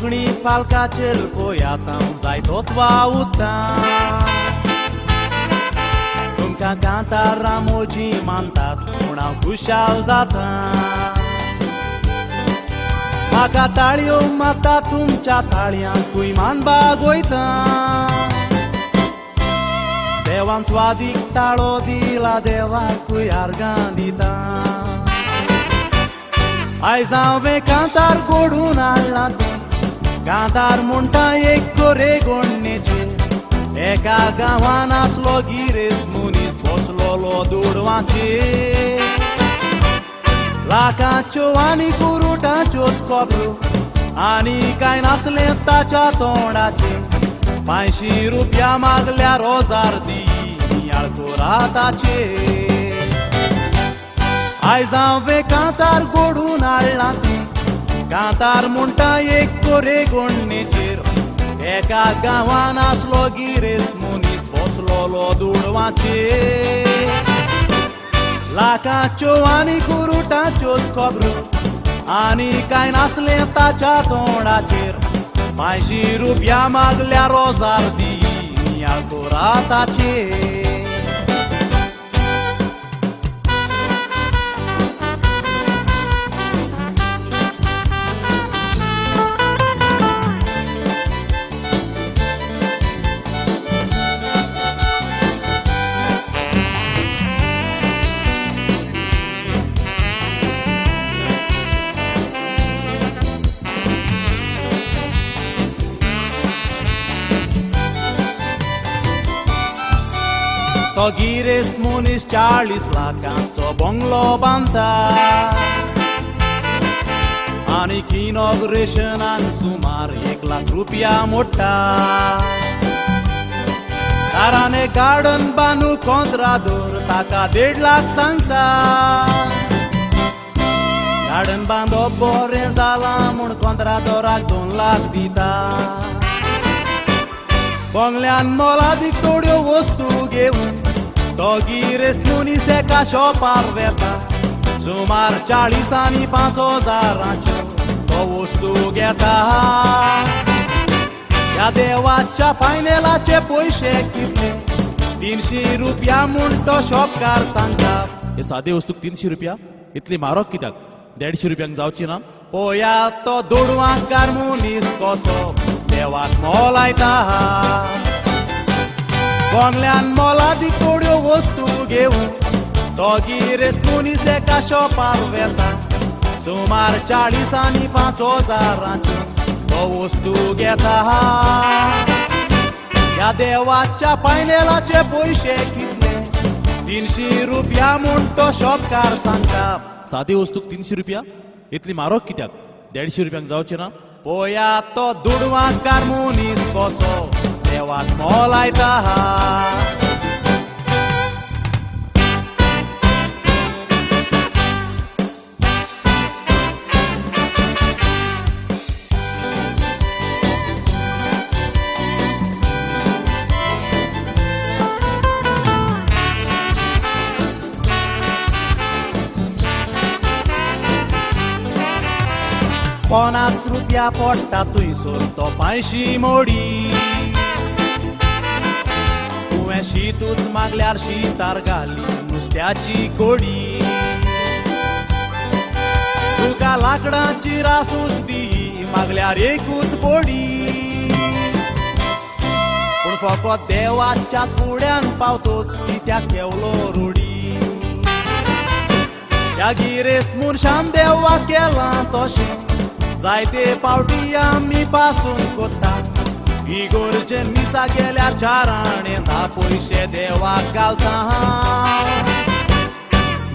कोंकणी पालकाचेर पळयातां जायतोच वावुरतां तुमकां कांतार रामोजी मानतात पूण हांव खुशाल जातां म्हाका ताळयो मारता तुमच्या ताळयांकूय मान बागोयता देवान स्वादीक ताळो दिला देवाकूय आर्गां दिता आयज हांवें कांतार घडून हाडला कांतार म्हणटा एक गोरे गोंडणेचेर एका गांवान आसलो गिरेस्त मनीस बसलोलो दुडवांचेर लाखांच्यो आनी कुरुटांच्योच खबरो आनी कांय नासलें ताच्या तोंडाचेर 500 रुपया मागल्यार हजार दी आळकोरा ताचेर आयज हांवें कांतार घडून हाडला कांतार म्हणटा एक गोरे गोंडणेचेर एका गांवान आसलो गिरेस्त मनीस बसलोलो दुडवांचेर लाखांच्यो आनी कुरुटांच्योच खबरो आनी कांय नासलें ताच्या तोंडाचेर 500 रुपया मागल्यार हजार दी आळकोरा ताचेर तो गिरेस्त मनीस 40 लाखांचो बंगलो बांदता आनीक इनॉग्रेशनाक सुमार 1 लाख रुपया मोडटा दारान गार्डन बांदूंक कंत्रादोर ताका 1.5 लाख सांगता गार्डन बांदप बरें जालां म्हूण कंत्रादोराक 2 लाख दिता बंगल्यान मोलादीक थोड्यो वस्तू घेवन तो गिरेस्त मनीस एका शॉपार वेता सुमार 40 आनी 5,000च्यो तो वस्तू घेता ह्या देवाच्या फायनलाचे पयशे कितले 300 रुपया म्हूण तो शॉपकार सांगता हे सादे वस्तूक 300 रुपया इतली म्हारग कित्याक 150 रुपयांक जावची ना पळयात तो दुडवांकार मनीस कसो देवाक मोल लायता बंगल्यान मोलादीक थोड्यो वस्तू घेवन तो गिरेस्त मनीस एका शॉपार वेता सुमार 40 आनी 5,000च्यो तो वस्तू घेता ह्या देवाच्या फायनलाचे पयशे कितले 300 रुपया म्हूण तो शॉपकार सांगता सादी वस्तूक 300 रुपया इतली म्हारग कित्याक 150 रुपयांक जावची ना पळयात तो दुडवांकार मनीस कसो देवाक मोल लायता पन्नास रुपया पडटा थंयसर तो 500 मोडी तुवें शीतूच मागल्यार शीतार घाली नुस्त्याची कोडी तुका लाकडांची रासूच दी मागल्यार एकूच बोडी पूण फकत देवाच्या फुड्यान पावतोच कित्याक केवलो रुडी ह्या गिरेस्त मनशान देवाक केलां तशें जायते पावटी आमी पासून कोत्ता इगोर्जेन मिसा गेल्यार 4 आणे 10 पयशे देवाक घालता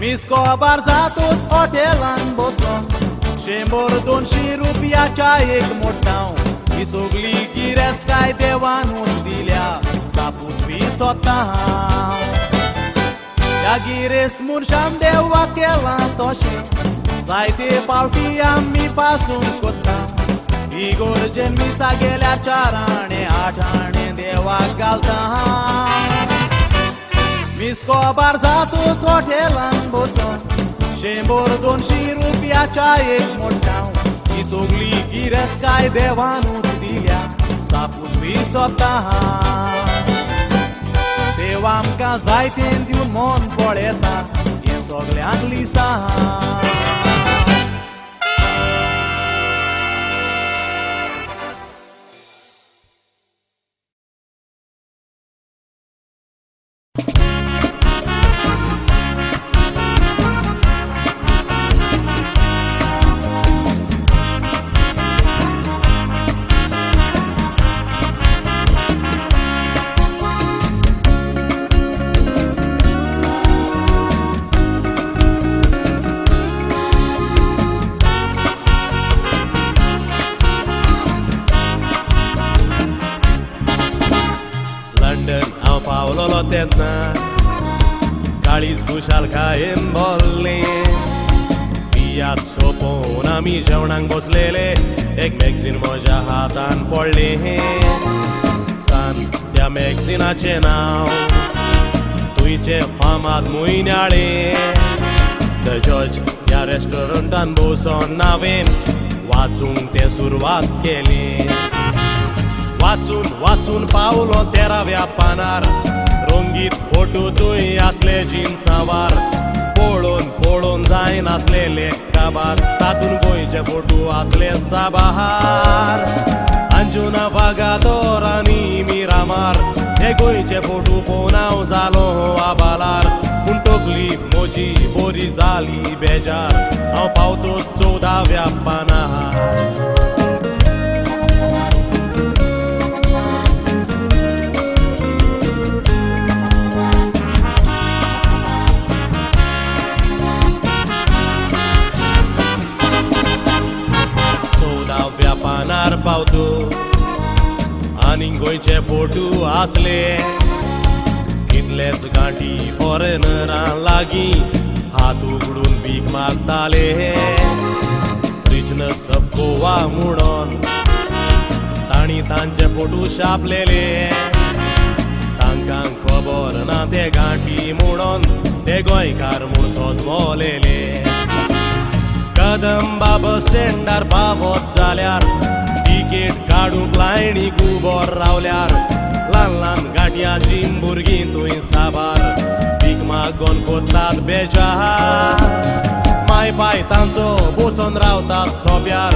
मिस्कोबार जातूच हॉटेलान बसून 100-200 रुपयाच्या एक मोडटाव ही सगळी गिरेस्तकाय देवानूच दिल्या सापूच बी सोदता ह्या गिरेस्त मनशान देवाक केलां तशें जायते पावटी आमी पासून कोत्ता इगोर्जेन मिसा गेल्यार 4 आणे 8 आणे देवाक घालता मिस्कोबार जातूच हॉटेलान बसून 100-200 रुपयाच्या एक मोडटाव आमी सोगली गिरेस्काय देवानूच दिल्या सापूच विसोता देव आमकां जायतें दिवन मन पळयता हें सगल्यांक लिसा पावलोलो तेन्ना काळीज खुशालकायेन भरलें बियात सोंपोवन आमी जेवणाक बसलेले एक मॅगझीन म्हज्या हातान पडलें सान त्या मॅगझिनाचें नांव तुयचे फामाद म्हयन्याळे द जज ह्या रेस्टॉरंटान बसून नावेन वाचूंक तें सुरवात केली वाचून वाचून पावलो 13व्या पानार रंगीत फोटो तुय आसले जिन्सावार पळोवन पळोवन जाय नासलेले काबार तातून गोंयचे फोटो आसले साबार अंजुना वागातोर आनी मिरामार हे गोंयचे फोटो पळोवन हांव जालो आबालार पूण तकली म्हजी बरी जाली बेजार हांव पावतो 14व्या पानार पानार पावतो आनी गोंयचे फोटो आसले कितलेच गांठी फॉरेनरां लागीं हात उगडून भीक मागताले रिचनस ऑफ गोवा म्हणून तांणी तांचे फोटो छापलेले तांकां खबर ना ते गांठी म्हणून ते गोंयकार म्हूण सोजमोलेले कदंबा बस स्टँडार पावत जाल्यार तिकेट काडूंक लायनीक उबोर रावल्यार ल्हान ल्हान गाटयाची भुरगीं थंय साबार भीक मागोन कोत्तात बेजार माय पाय तांचो बसून रावतात सोप्यार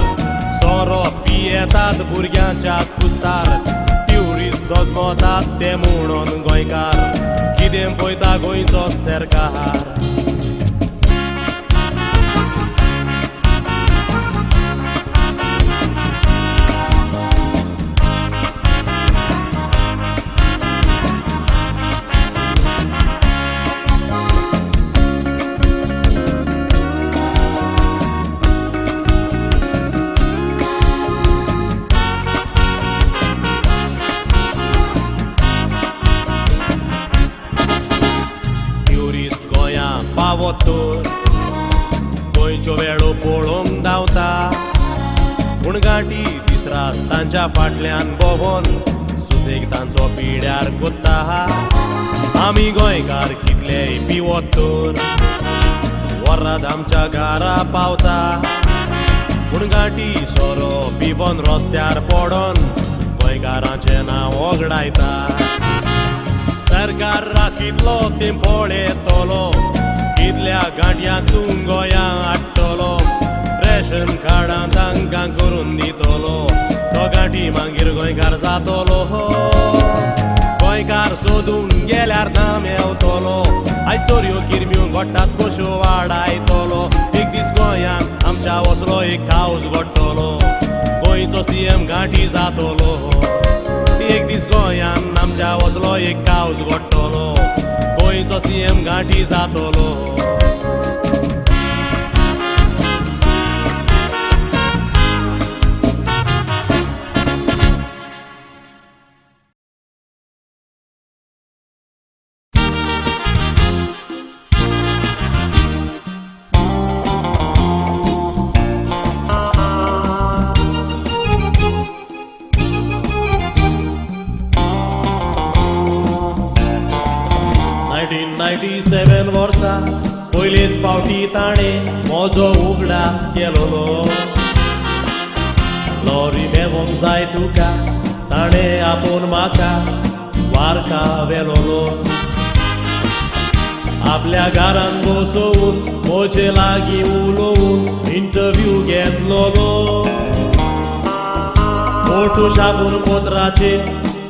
सोरो पियेतात भुरग्यांच्या कुस्तार ट्युरिस्ट सोजमोतात ते म्हणून गोंयकार कितें पळयता गोंयचो सरकार गोंयच्यो वेळो पळोवंक धांवता पूण गांठी दिसरात तांच्या फाटल्यान भोंवून सुसेग तांचो पिड्यार कोत्ता आमी गोंयकार कितलेय पिवत तर वरात आमच्या घरा पावता पूण गांठी सोरो पिवन रस्त्यार पडोन गोंयकारांचें नांव वगडायता सरकार कितलो तें पळयतलो कितल्या गांठयांतून गोंयां हाडटलो रेशन कार्डां तांकां करून दितलो तो गांठी मागीर गोंयकार जातलो गोंयकार सोदूंक गेल्यार ना मेवतलो आयज चोरयो किरम्यो घोडटात कश्यो वाडायतलो एक दीस गोंयांत आमच्या वसलो एक हावस घडटलो गोंयचो CM गांठी जातलो एक दीस गोंयांत आमच्या वसलो एक हावस घडटलो गोंयचो CM गांठी जातलो वर्सा पयलेच पावटी ताणें म्हजो उगडास केलोलो लोरी मेवोंक जाय तुका ताणें आपोवन म्हाका वारका वेलोलो आपल्या घरान बसोवन म्हजे लागीं उलोवन इंटरव्यू घेतलोलो फोटो छापून पत्राचेर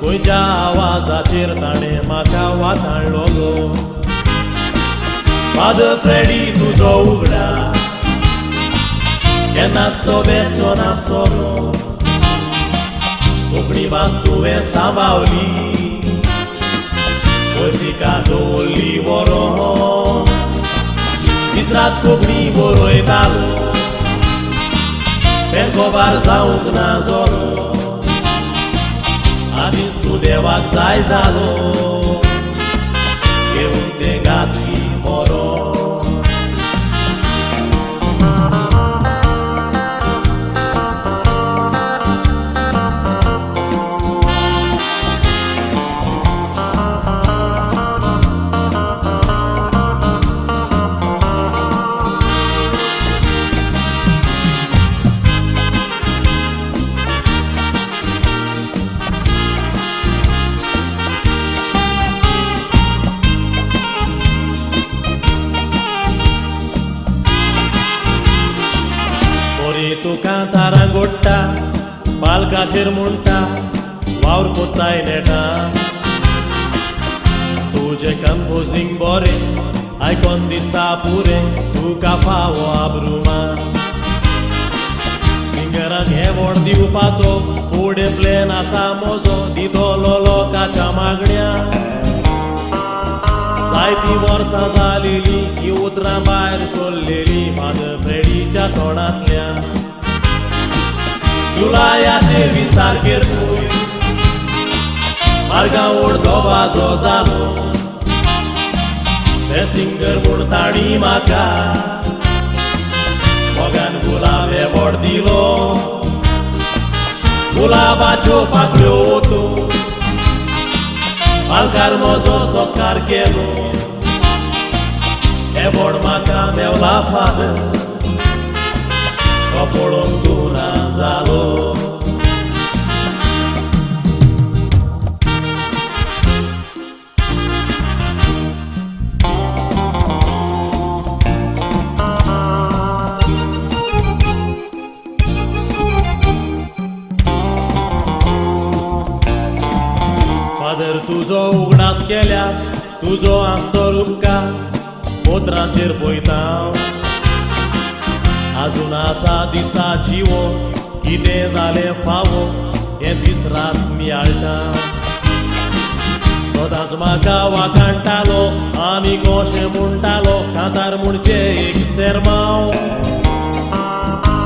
खंयच्या आवाजाचेर ताणें म्हाका वाचाळलोलो फादर फ्रेडी तुजो उगडा केन्नाच तो वेचो नासलो कोंकणी भास तुवें सांबाळली गोंयचिका दवरली बरो दिसरात कोंकणी बरयतालो बेंकोबार जावंक ना जोरो आदींच तूं देवाक जाय जालो घेवन तें घातली मोरो तुका तारां घोडटा पालकाचेर म्हणटा वावर कोत्ताय नेटा तुजें कंपोजींग बरें आयकोन दिसता पुरें तुका फावो आब्रुमा सिंगराक हे व्हड दिवपाचो फुडें प्लॅन आसा म्हजो दितलो लोकांच्या मागण्या जायतीं वर्सां जालेलीं ही उतरां भायर सरलेलीं म्हाज्या फ्रेडीच्या तोंडांतल्यान जुलायाचे 20 तारखेर मार्गांव व्हड बाजो जालो ते सिंगर म्हूण ताणी म्हाका मोगान गुलाबे व्हड दिलो गुलाबाच्यो पाकळ्यो ओतून पालकार म्हजो सत्कार केलो हे व्हड म्हाका मेवला फादर तो पळोवन तूं ना जालो फादर तुजो उगडास केल्या तुजो आस्तो उपकार पोत्रांचेर पळयता आजून आसा दिसता जिवो कितें जालें फावो हे दीस रात मियाळटा सदांच म्हाका वाखाणटालो आनी कशें म्हणटालो कांतार म्हणचे एक सेरमांव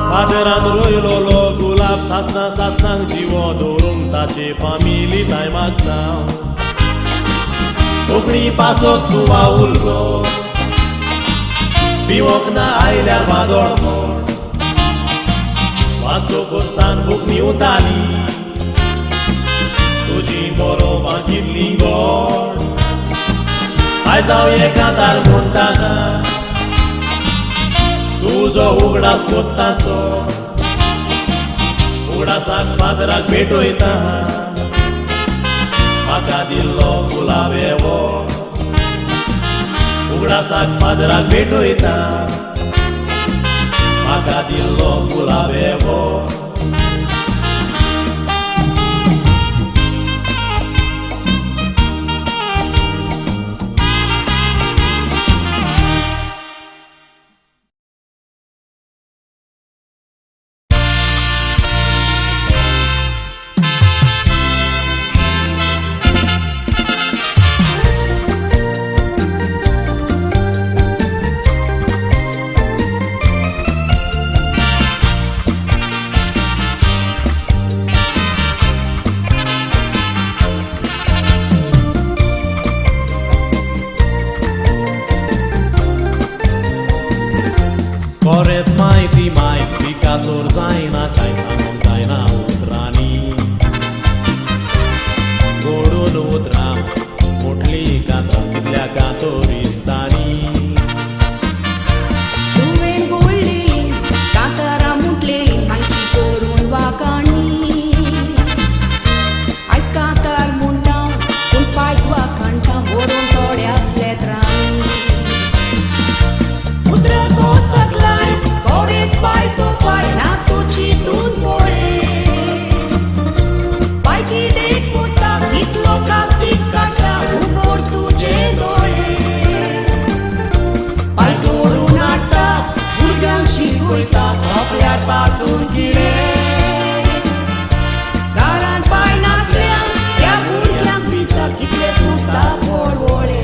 फादरान रोयलोलो गुलाब सासना सासनाक जिवो दवरूंक ताचे फामिली ताय मागता कोंकणी पासोक तूं वावुरलो पिवोक ना आयल्यार वादोळ वाचतो कोस्तान कोंकणी उताली तुजी बरोवपां कितली गोड आयज हांव हे कांतार म्हणटाना तुजो उगडास कोत्ताचो उगडासाक फादराक भेटयता म्हाका दिल्लो गुलाबे व्हड उगडासाक फादराक भेटयता म्हाका दिल्लो गुलाबे व्हड Koreț mai Picasso zaina kai sanon zaina utrani गोडून उतरा मोठली कांता कितल्या कातोरिस्तानी तुवें गोडलेली कांतारां मुटलेली म्हायती करून वाकाण पासून कितें घरांत बाय नासल्यान त्या भुरग्यांक विचार कितले सुस्ता पळवळे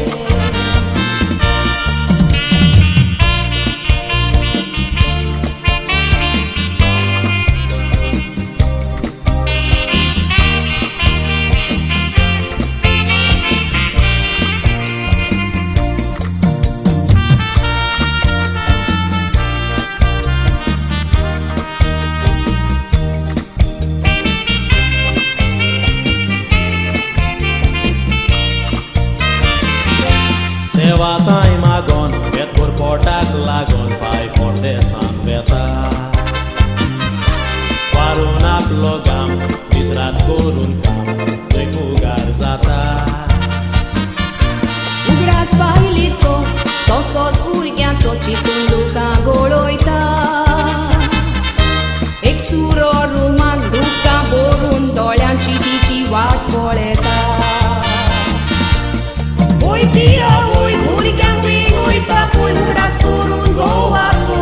देवाताय मागोन बेतपूर पोटाक लागोन पाय पोरदेसान वेता वारून आपलो गाम विसरात करून काम थंय मुगार जाता उगडास बायलेचो तसोच भुरग्यांचो चिंतून दुकां गळयता एक सुरो रुमान दुकां भरून दोळ्यांची तिची वाट पळयता वयती आवय भुरग्यांक बीन वयता पळय उगडास करून गोवाचो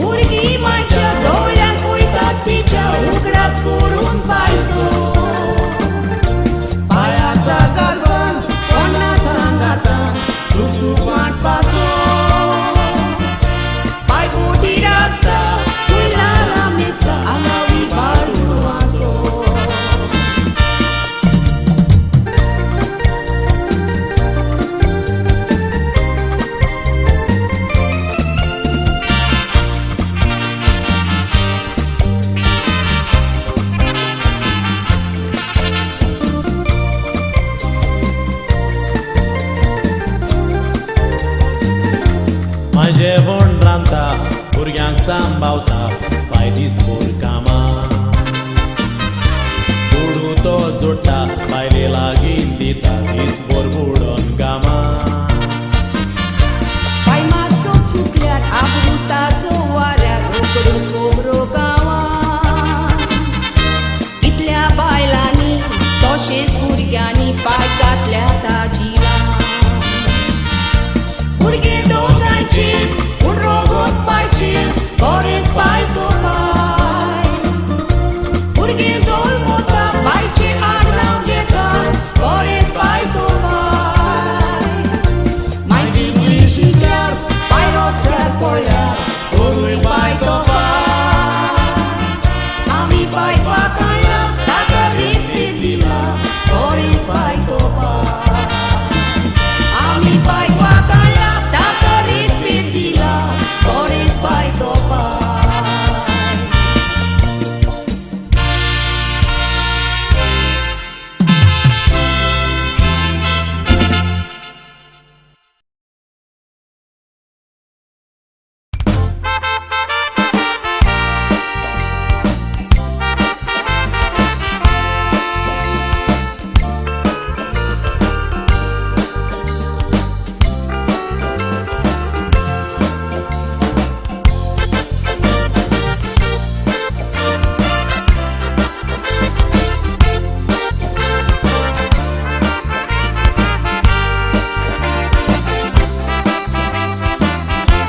भुरगीं मायच्या दोळ्यांक वयतात तिच्या उगडास करून पायचो पायाचा कारभार कोणा सांगाता सुख दूख वांटपाचो पाय पोटीर आसता वयल्यान राम दिसता आगावी बाळ गुरवाचो माय जेवण रांदता भुरग्यांक सांबाळता पाय दिसभर कामां बुडू तो जोडटा बायले लागीं दिता दिसभर बुडोन कामां पाय मातसो चुकल्यार आबरूताचो वाऱ्यार रोकडोच कोमरो गांवांत कितल्या बायलांनी तशेंच भुरग्यांनी पाय घातल्या ताजीला भुरगे दोगांचे पूण रोगोत पायचे बरेंच पाय तो पाय भुरगे जल्मता पायचे आडनांव घेता बरेंच पाय तो पाय मागीर कितें शिकल्यार पाय रस्त्यार पडल्यार कोणूय पाय तो पाय आमी पाय पाकळ्ळा ताका रेस्पेद दिला बरेंच पाय तो पाय आमी पाय पाकळ्ळा ताका रेस्पेद दिला बरेंच पाय तो पाय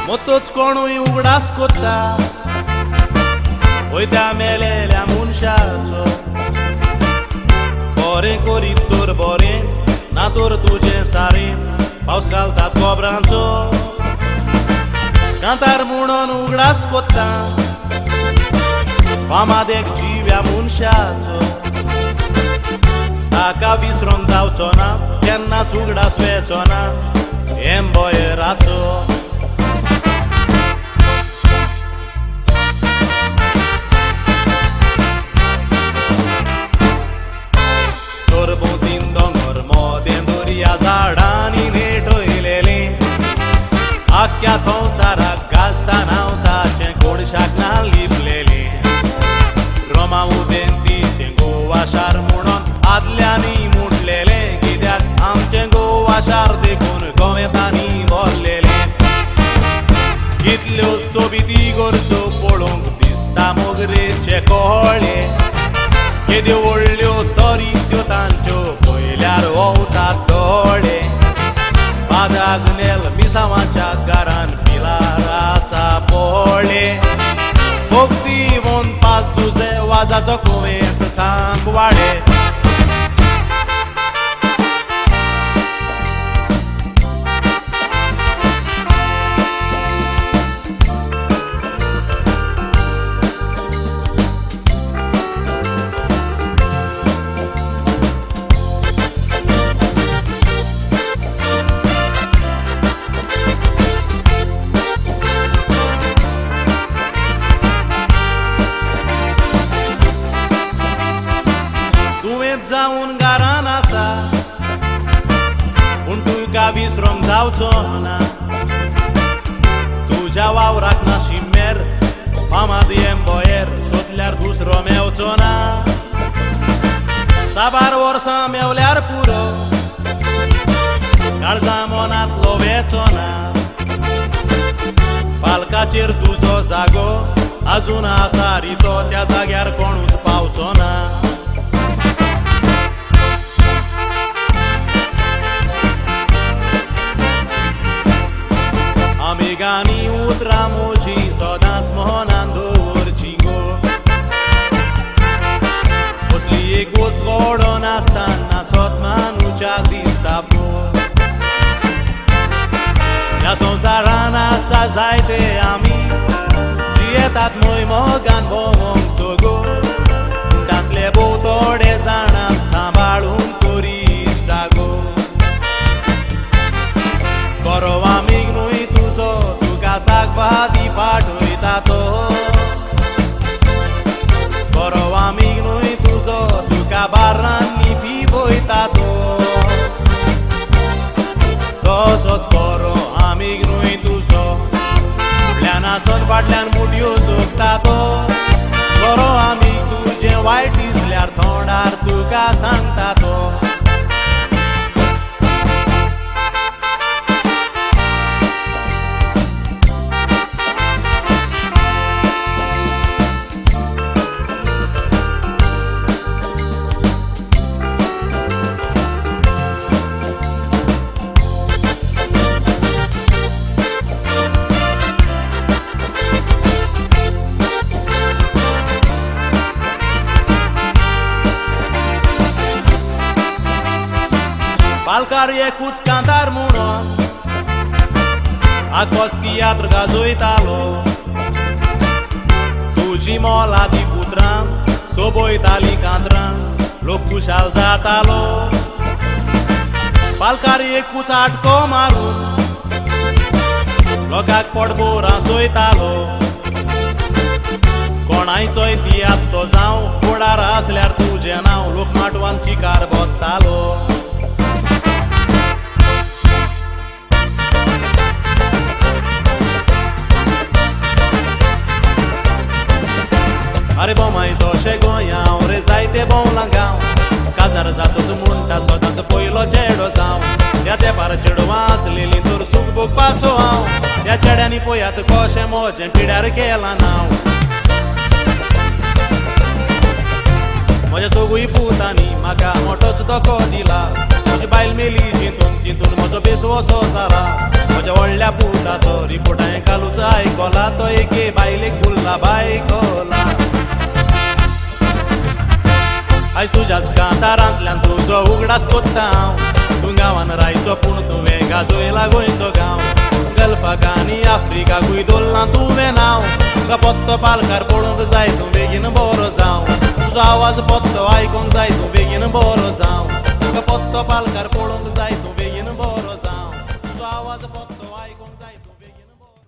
मोतोच कोणूय उगडास कोत्ता वयत्या मेलेल्या मनशाचो बरें करीत तर बरें ना तर तुजें सारें पावस घालतात गोबरांचो कांतार म्हणून उगडास कोत्ता फामाद एक जिव्या मनशाचो ताका विसरोंक जावचो ना केन्नाच उगडास वेचो ना हें बयराचो सरभोवतीन दोंगर मोदें दर्या झाडांनी नेटयलेले आख्या संवसाराक गाजता नांव ताचें कोडशाक ना लिपलेले रोमा उबेन तिचें गोवा शार म्हणून आदल्यांनी म्हटलेले कित्याक आमचें गोवा शार देखून गोंवेतांनी भरलेले कितल्यो सोबीती गरजो पळोवंक दिसता मोगरेचे कोहळे केद्यो व्हडल्यो तरी त्यो तांच्यो पयल्यार वोवतात दोळे बादाक नेल मिसावांच्या घरान पिलार आसा पोळे भोगती वन पाच जुजे वाजाचो कुवेंत सांग वाडे जाऊन घरान आसा पूण तुका विसरोंक जावचो ना तुज्या वावराक ना शिम्मेर फामाद येंबोयेर सोदल्यार दुसरो मेवचो ना साबार वर्सां मेवल्यार पुरो काळजा मनांतलो वेचो ना पालकाचेर तुजो जागो अजून आसा रितो त्या जाग्यार कोणूच पावचो ना आमेगांनी उतरां मोजी सदांच मोहनान दवरची गो कसली एक गोश्ट घडोवन आसतना स्वतमानुच्याक दिसता पो ह्या संवसारान आसा जायते आमी जियेतात मोगान भोवंक सोगो तांतले भोव थोडे जाणांक सांबाळून करी इश्टा गो बरो आमीक न्हय तुजो तुका साकभाजी पाठयता तो बरो आमीक न्हय तुजो तुका बार्रांनी पिवयता तो तसोच बरो आमीक न्हय तुजो फुडल्यान आसत फाटल्यान मुडयो जोगता तो बरो आमीक तुजें वायट दिसल्यार तोंडार तुका सांगता तो पालकार एकूच कांतार म्हणून आगोस तियात्र गाजयतालो तुजी मोलाची पुत्रां सोबयताली कांतरां लोक खुशाल जातालो पालकार एकूच आटको मारून लोकांक पोटभर आसयतालो कोणायचोय तियात्र तो जावं फुडार आसल्यार तुजें नांव लोक माटवान चिकार बसतालो अरे बोमाय तोशे गोंयाव रे जायते भोवलां गांव काजार जातोच म्हणटा सदांच पयलो चेडो जावं त्या तेंपार चेडवां आसलेलीं तर सूख भोगपाचो हांव त्या चेड्यांनी पळयात कशें म्हजें पिड्यार केलां नांव म्हज्या चोगूय पुतांनी म्हाका मोठोच धोको दिला म्हजी बायल मेली चिंतून चिंतून म्हजो बेस वसो जाला म्हज्या व्हडल्या पुताचो रिपोर्ट हांवें कालूच आयकला तो एके बायलेक फुल्ला बायकोला आयज तुज्याच कांतारांतल्यान तुजो उगडास कोत्ता हांव तूं गांवान रायचो पूण तुवें गाजयला गोंयचो गांव गल्फाक आनी आफ्रिकाकूय दवरलां तुवें नांव तुका पत्तो पालकार पळोवंक जाय तूं बेगीन बरो जावं तुजो आवाज पत्तो आयकूंक जाय तूं बेगीन बरो जावं तुका पत्तो पालकार पळोवंक जाय तूं बेगीन बरो जावं तुजो आवाज पत्तो आयकूंक जाय तूं बेगीन बरो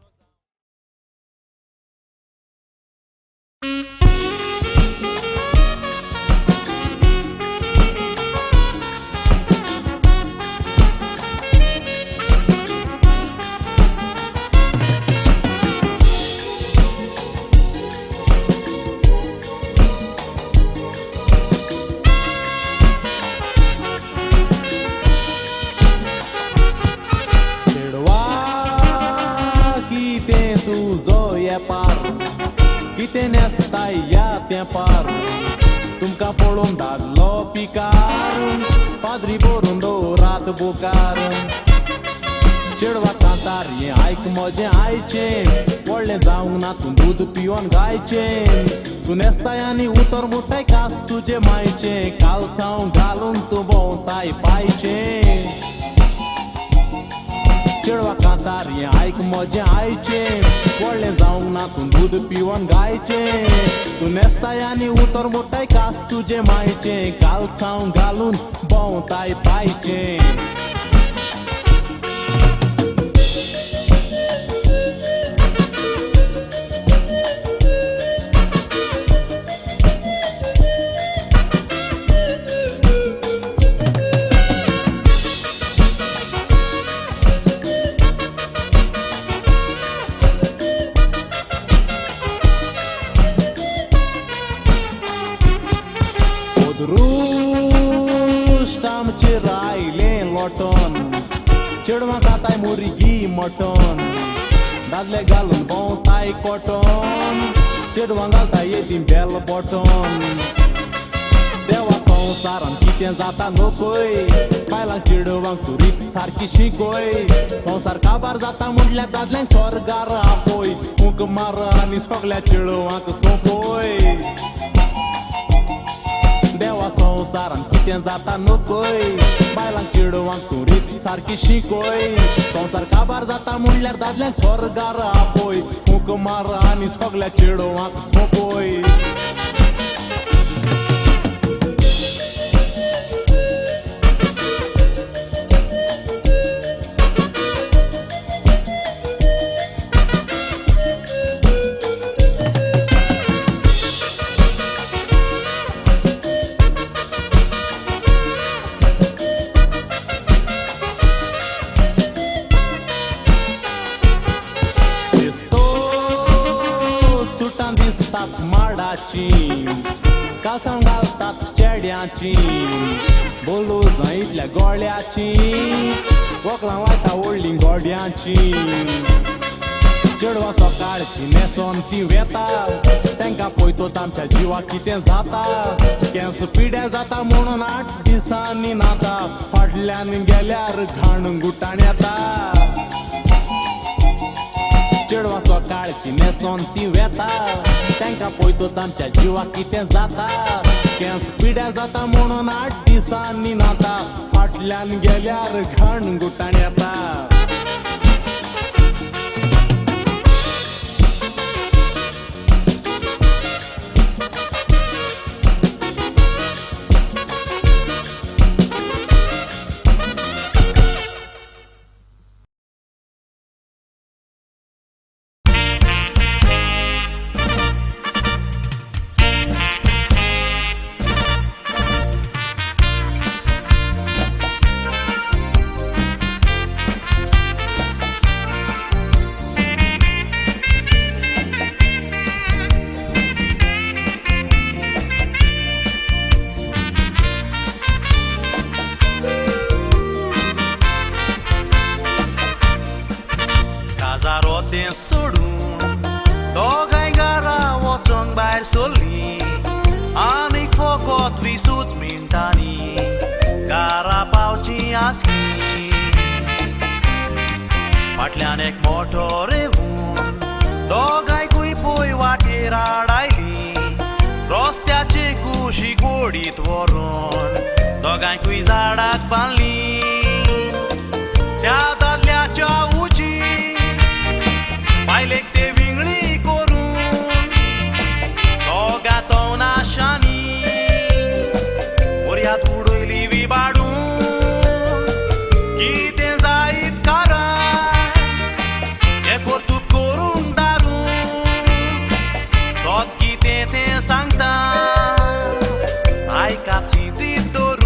कितें नेस्ताय ह्या तेंपार तुमकां पळोवन धाडलो पिकार पाद्री बरोवन दवरात बुकार चेडवा कांतार हे ऐक म्हजे आयचे व्हडले जावंक ना तूं दूध पिवन गायचे तूं नेस्ताय आनी उतर मुठाय कास तुजे मायचे कालसांव घालून तूं भोंवताय पायचे चेडवा कांतार हे ऐक म्हजे आयचे व्हडले जावंक ना तूं दूध पिवन गायचे तूं नेस्ताय आनी उतर मुठाय कास तुजे मायचे कालसांव घालून भोंवताय पायचे आमचे रायले लोटन चेडवां खाताय मुर्गी मटन दादले घालून भोंवताय कॉटन चेडवां घालताय येतीं बेल बटन देवा संवसारान कितें जाता नोकय बायलांक चेडवांक तूं रीत सारकी शिकय संवसार काबार जाता म्हटल्यार दादल्यांक स्वर्गार आपय फूंक मार आनी सगल्या चेडवांक सोंपय देवा संवसारान कितें जाता नोकय बायलांक चेडवांक तूं रीत सारकी शिकय संवसार काबार जाता म्हटल्यार दादल्यांक स्वर्गार आपय फूंक मार आनी सगल्या चेडवांक सोंपय दिसतात माडाची कासां घालतात चेड्याची बोलू जायतल्या गोळ्याची वकलां वायता व्हडलीं गोड्याची चेडवां सकाळची न्हेसोन ती वेता तांकां पळयतोच आमच्या जिवाक कितें जाता केंस पिड्यार जाता म्हणून 8 दिसांनी नाता फाटल्यान गेल्यार घाण गुटाण येता चेडवां सकाळची न्हेसोन ती वेता तांकां पळयतोच आमच्या जिवाक कितें जाता केंस पिड्यार जाता म्हणून 8 दिसांनी नाता फाटल्यान गेल्यार घाण गुटाण येता तें सोडून दोगांय घरा वचोंक भायर सरलीं आनीक फकत 20 मिनटांनी घरा पावचीं आसलीं फाटल्यान एक मोठो रेवून दोगांयकूय पळय वाटेर आडायलीं रस्त्याचे कुशीक ओडीत व्हरून दोगांयकूय झाडाक बांदलीं त्या दादल्याच्या उजी बायलेक ते विंगळी करून दोगा तोवनाशांनी बऱ्यात उडयली विबाडून कितें जायत कारण हें कर्तूब करून दारून सोद कितें तें सांगता आयकाप चिंतीत धरून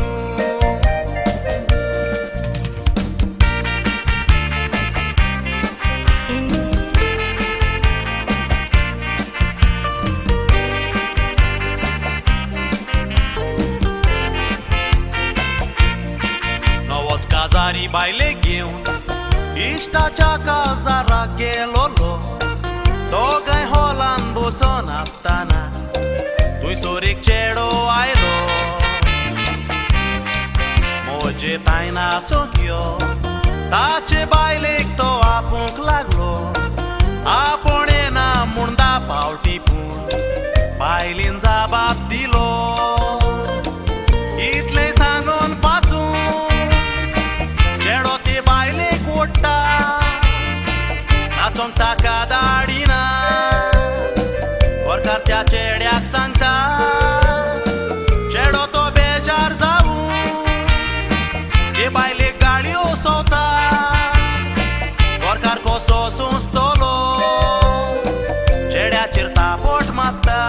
काजारी बायले घेवन इश्टाच्या काजाराक गेलोलो दोगांय हॉलान बसून आसतना थंयसर एक चेडो आयलो म्हजे तायनाचो घ्यो ताचे बायलेक तो आपूंक लागलो आपणे ना मुंडा पावटी पूण बायलेन जाबाब दिलो इतले सांगून पासून चेडो ते बायलेक ओडटा नाचोंक ताका धाडिना गोरकार त्या चेड्याक सांगता चेडो तो बेजार जावून ते बायलेक गाडयो सोंवता गोरकार कसो सोंसतलो चेड्याचेर तापोट मारता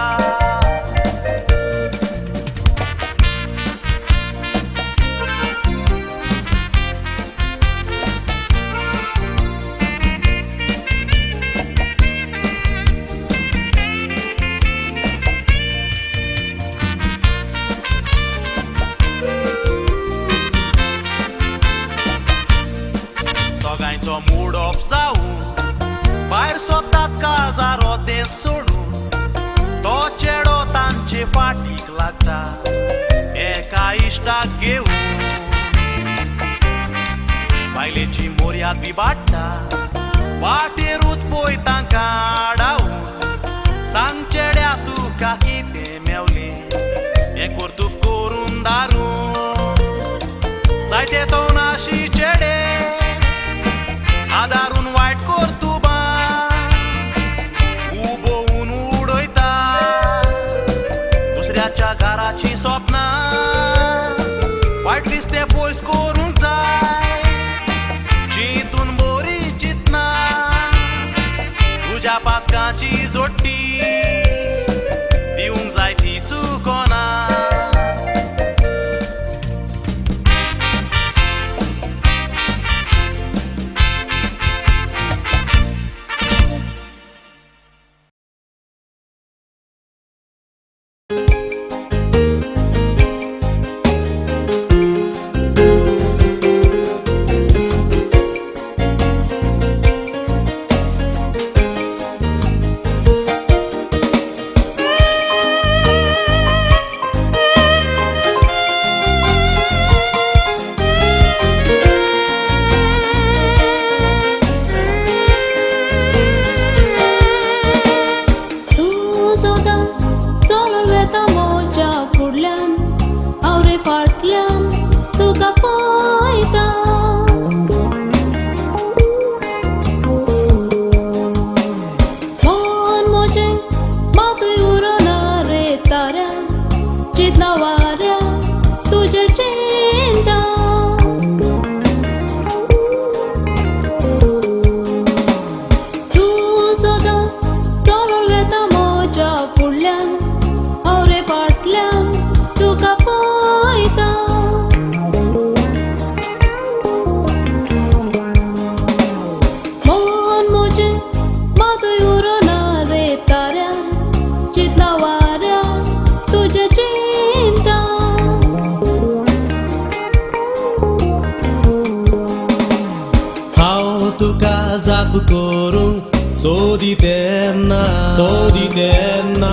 दोगांयचो मूड ऑफ जावून भायर सोदतात काजारो तें सोडून तो चेडो तांचे फाटीक लागता एका इश्टाक घेवून बायलेची मोर्याद बी बाडटा वाटेरूच पळय तांकां आडावून सांग चेड्या तुका कितें मेवलें हें कर तूं करून दारून जायते तो नाशी चेडे आदारून वायट कर तूं बा उबोवून उडयता दुसऱ्याच्या घराची स्वप्नां वायट दिसते पयस करूंक जाय चिंतून बरी चिंतना तुज्या पातकाची जोडटी दिवंक जाय ती चुकोना सोदितेन्ना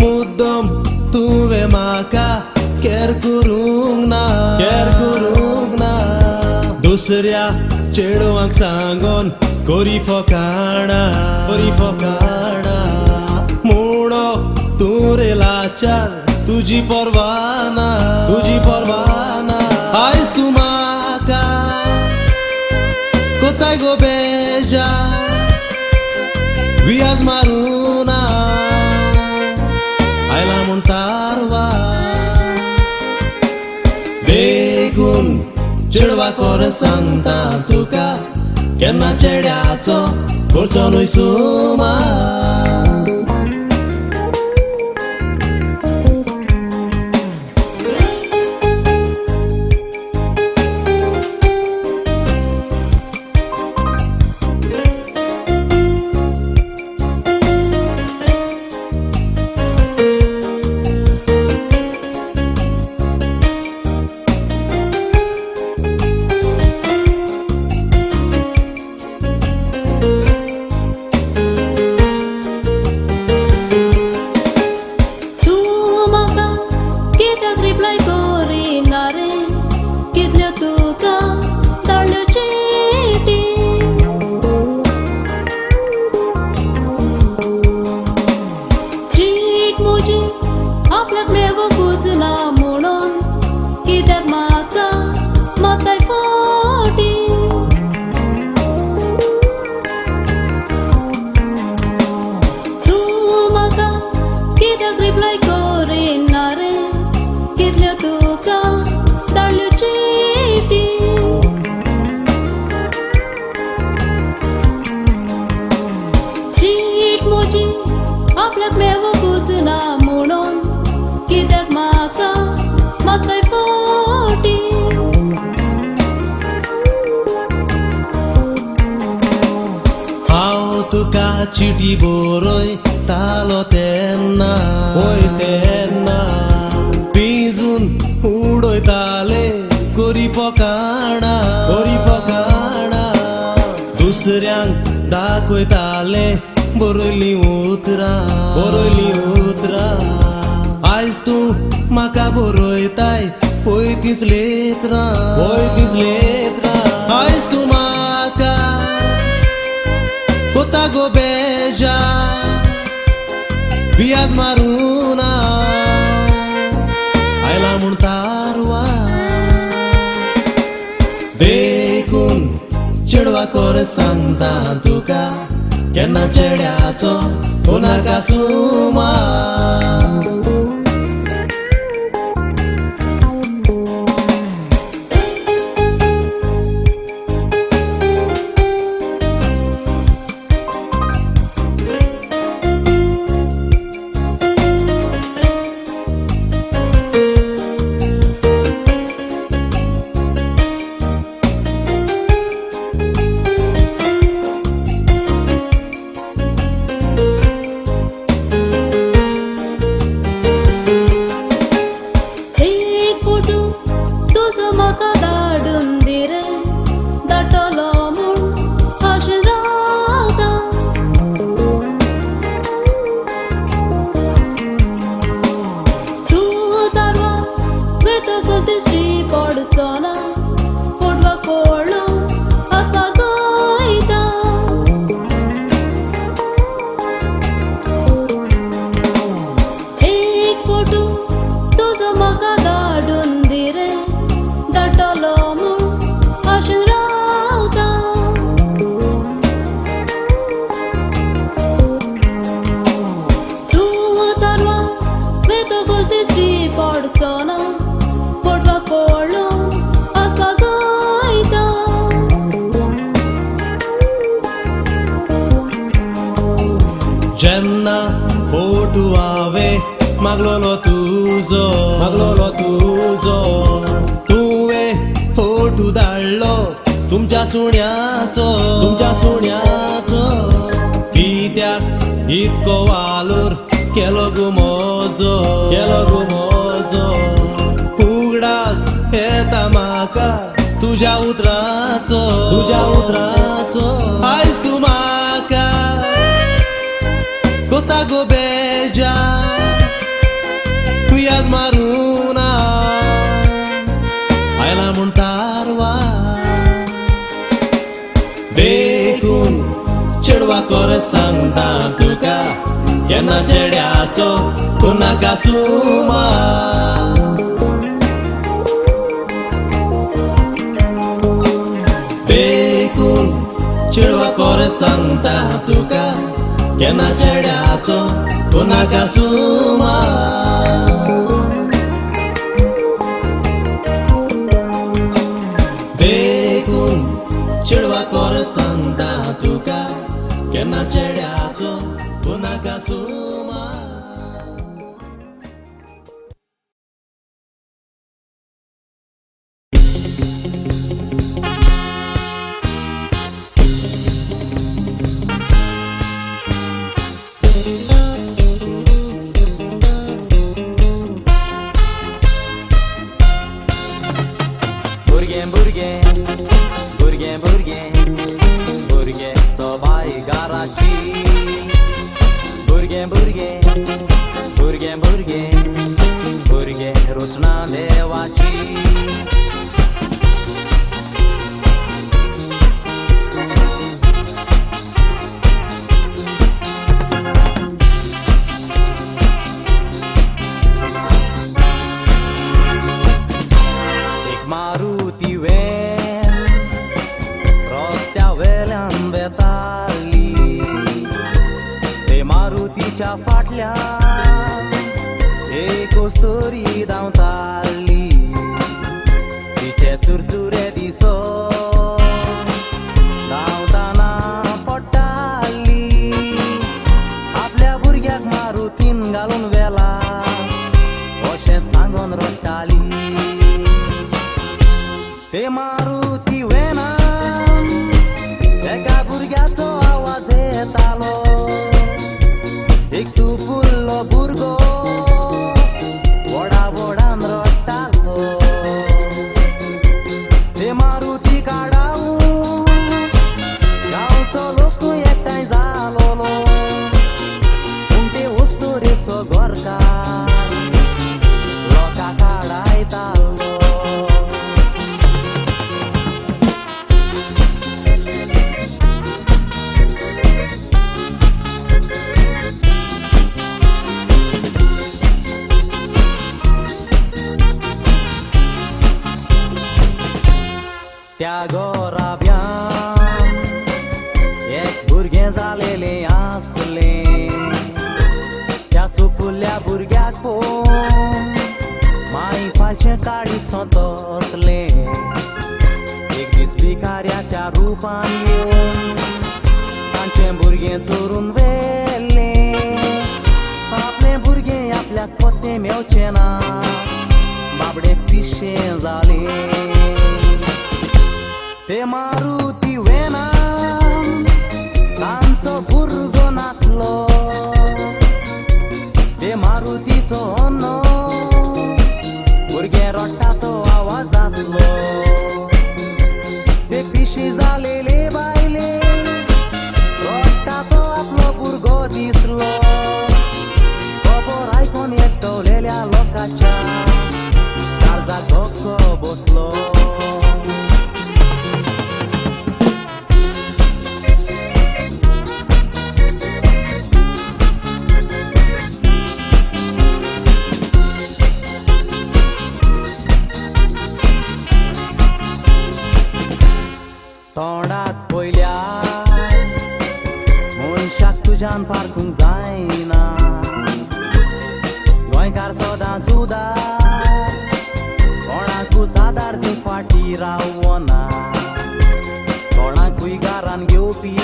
मुद्दम तुवें म्हाका केर करूंक ना दुसऱ्या चेडवांक सांगोन कोरी फोकाणा म्हणो तूं रेलाच्या तुजी परवाना आयज तूं म्हाका कोताय गो बेजार वियाज मारूना आयला म्हणटार वा देखून चेडवा कोर सांगता तुका केन्ना चेड्याचो करचो न्हय सुमार तुका चिटी बरोय तालो तेन्ना होय तेन्ना पिजून उडयताले कोरी फकाणा दुसऱ्यांक दाखयताले बरयली उतरां आयज तूं म्हाका बरयताय पळय तीच लेत्रां आयज तूं म्हाका कोता गो बेजार बियाज मारूना आयला म्हूण तारवा देखून चेडवा कोर सांगता तुका केन्ना चेड्याचो कोणाका सुमा जेन्ना फोटू हांवें मागलोलो तुजो तुवें फोटू धाडलो तुमच्या सुण्याचो कित्याक इतको वालोर केलो गो मोजो उगडास येता म्हाका तुज्या उतराचो आयज तूं म्हाका कोता गो बेजार पियाज मारूना आयला म्हूण तारवा देखून चेडवा कोर सांगता तुका केन्ना चेड्याचो कोणाका सुमा देखून चेडवा कोर सांगता तुका केन्ना चेड्याचो कोणाका सुमा देखून चेडवा कोर सांगता तुका केन्ना चेड्याचो कोणाका सुमा भुरगे सबाय गाराची भुरगे रुचना देवाची एक मारुती वेन रस्त्या वेल्यान बेताली ते मारुतीच्या फाटल्यान एक वस्तोरी धांवताली तिचे चुरचुरे दिसो धांवताना पडटाली आपल्या भुरग्याक मारुतीन घालून वेला अशें सांगून रडटाली ते मारुती वेनान एका भुरग्याचो आवाज येता अशें काळी सोंतले एक दीस भिकाऱ्याच्या रुपान येवन तांचें भुरगें चोरून व्हेल्लें आपलें भुरगें आपल्याक कोतें मेवचें ना बाबडे पिशें जालें ते मारुती वेनान तांचो भुरगो नाचलो ते मारुतीचो अन्नो भुरगें रडटा तो आवाज आसलो ते पिशी जालेले बायले रडटा तो आपलो भुरगो दिसलो खबर आयकून एकटवलेल्या लोकांच्या काळजाक धक्को बसलो तोंडाक पयल्या मनशाक तुज्यान पारखूंक जायना गोंयकार सदांच उदार कोणाकूच आदार दिवंक फाटी रावना कोणाकूय गारान घेवपी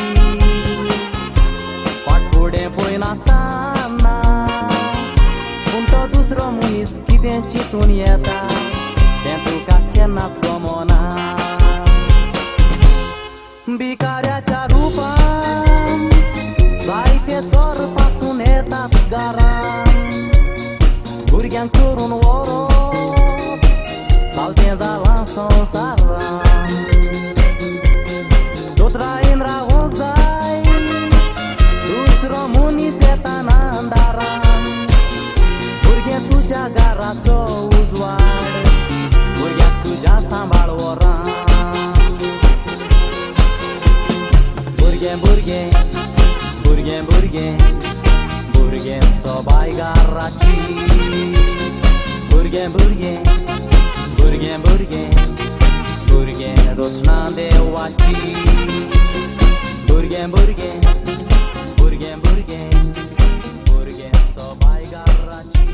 फाटफुडें पळय नासतना पूण तो दुसरो मनीस कितें चिंतून येता तें तुका केन्नाच गमना भिकाऱ्याच्या रुपान जायते चोर पासून येतात घरान भुरग्यांक चोरून व्हरोप चालतें जालां संवसारान दोतरायेन रावूंक जाय दुसरो मनीस येताना दारान भुरगें तुज्या घराचो उजवाड भुरग्याक तुज्या सांबाळ व्हरान भुरगें भुरगें भुरगें भुरगें भुरगें सोबायगाराची भुरगें भुरगें भुरगें भुरगें भुरगें रोचना देवाची भुरगें भुरगें भुरगें भुरगें भुरगें सोबायगाराची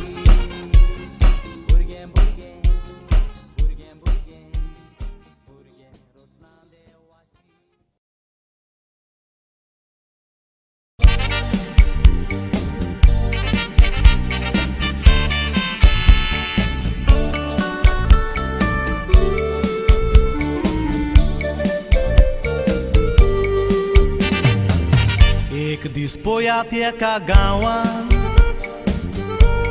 भुरगें भुरगें भुरगें भुरगें भुरगें रोचना देवाची एक दीस पळयात एका गांवान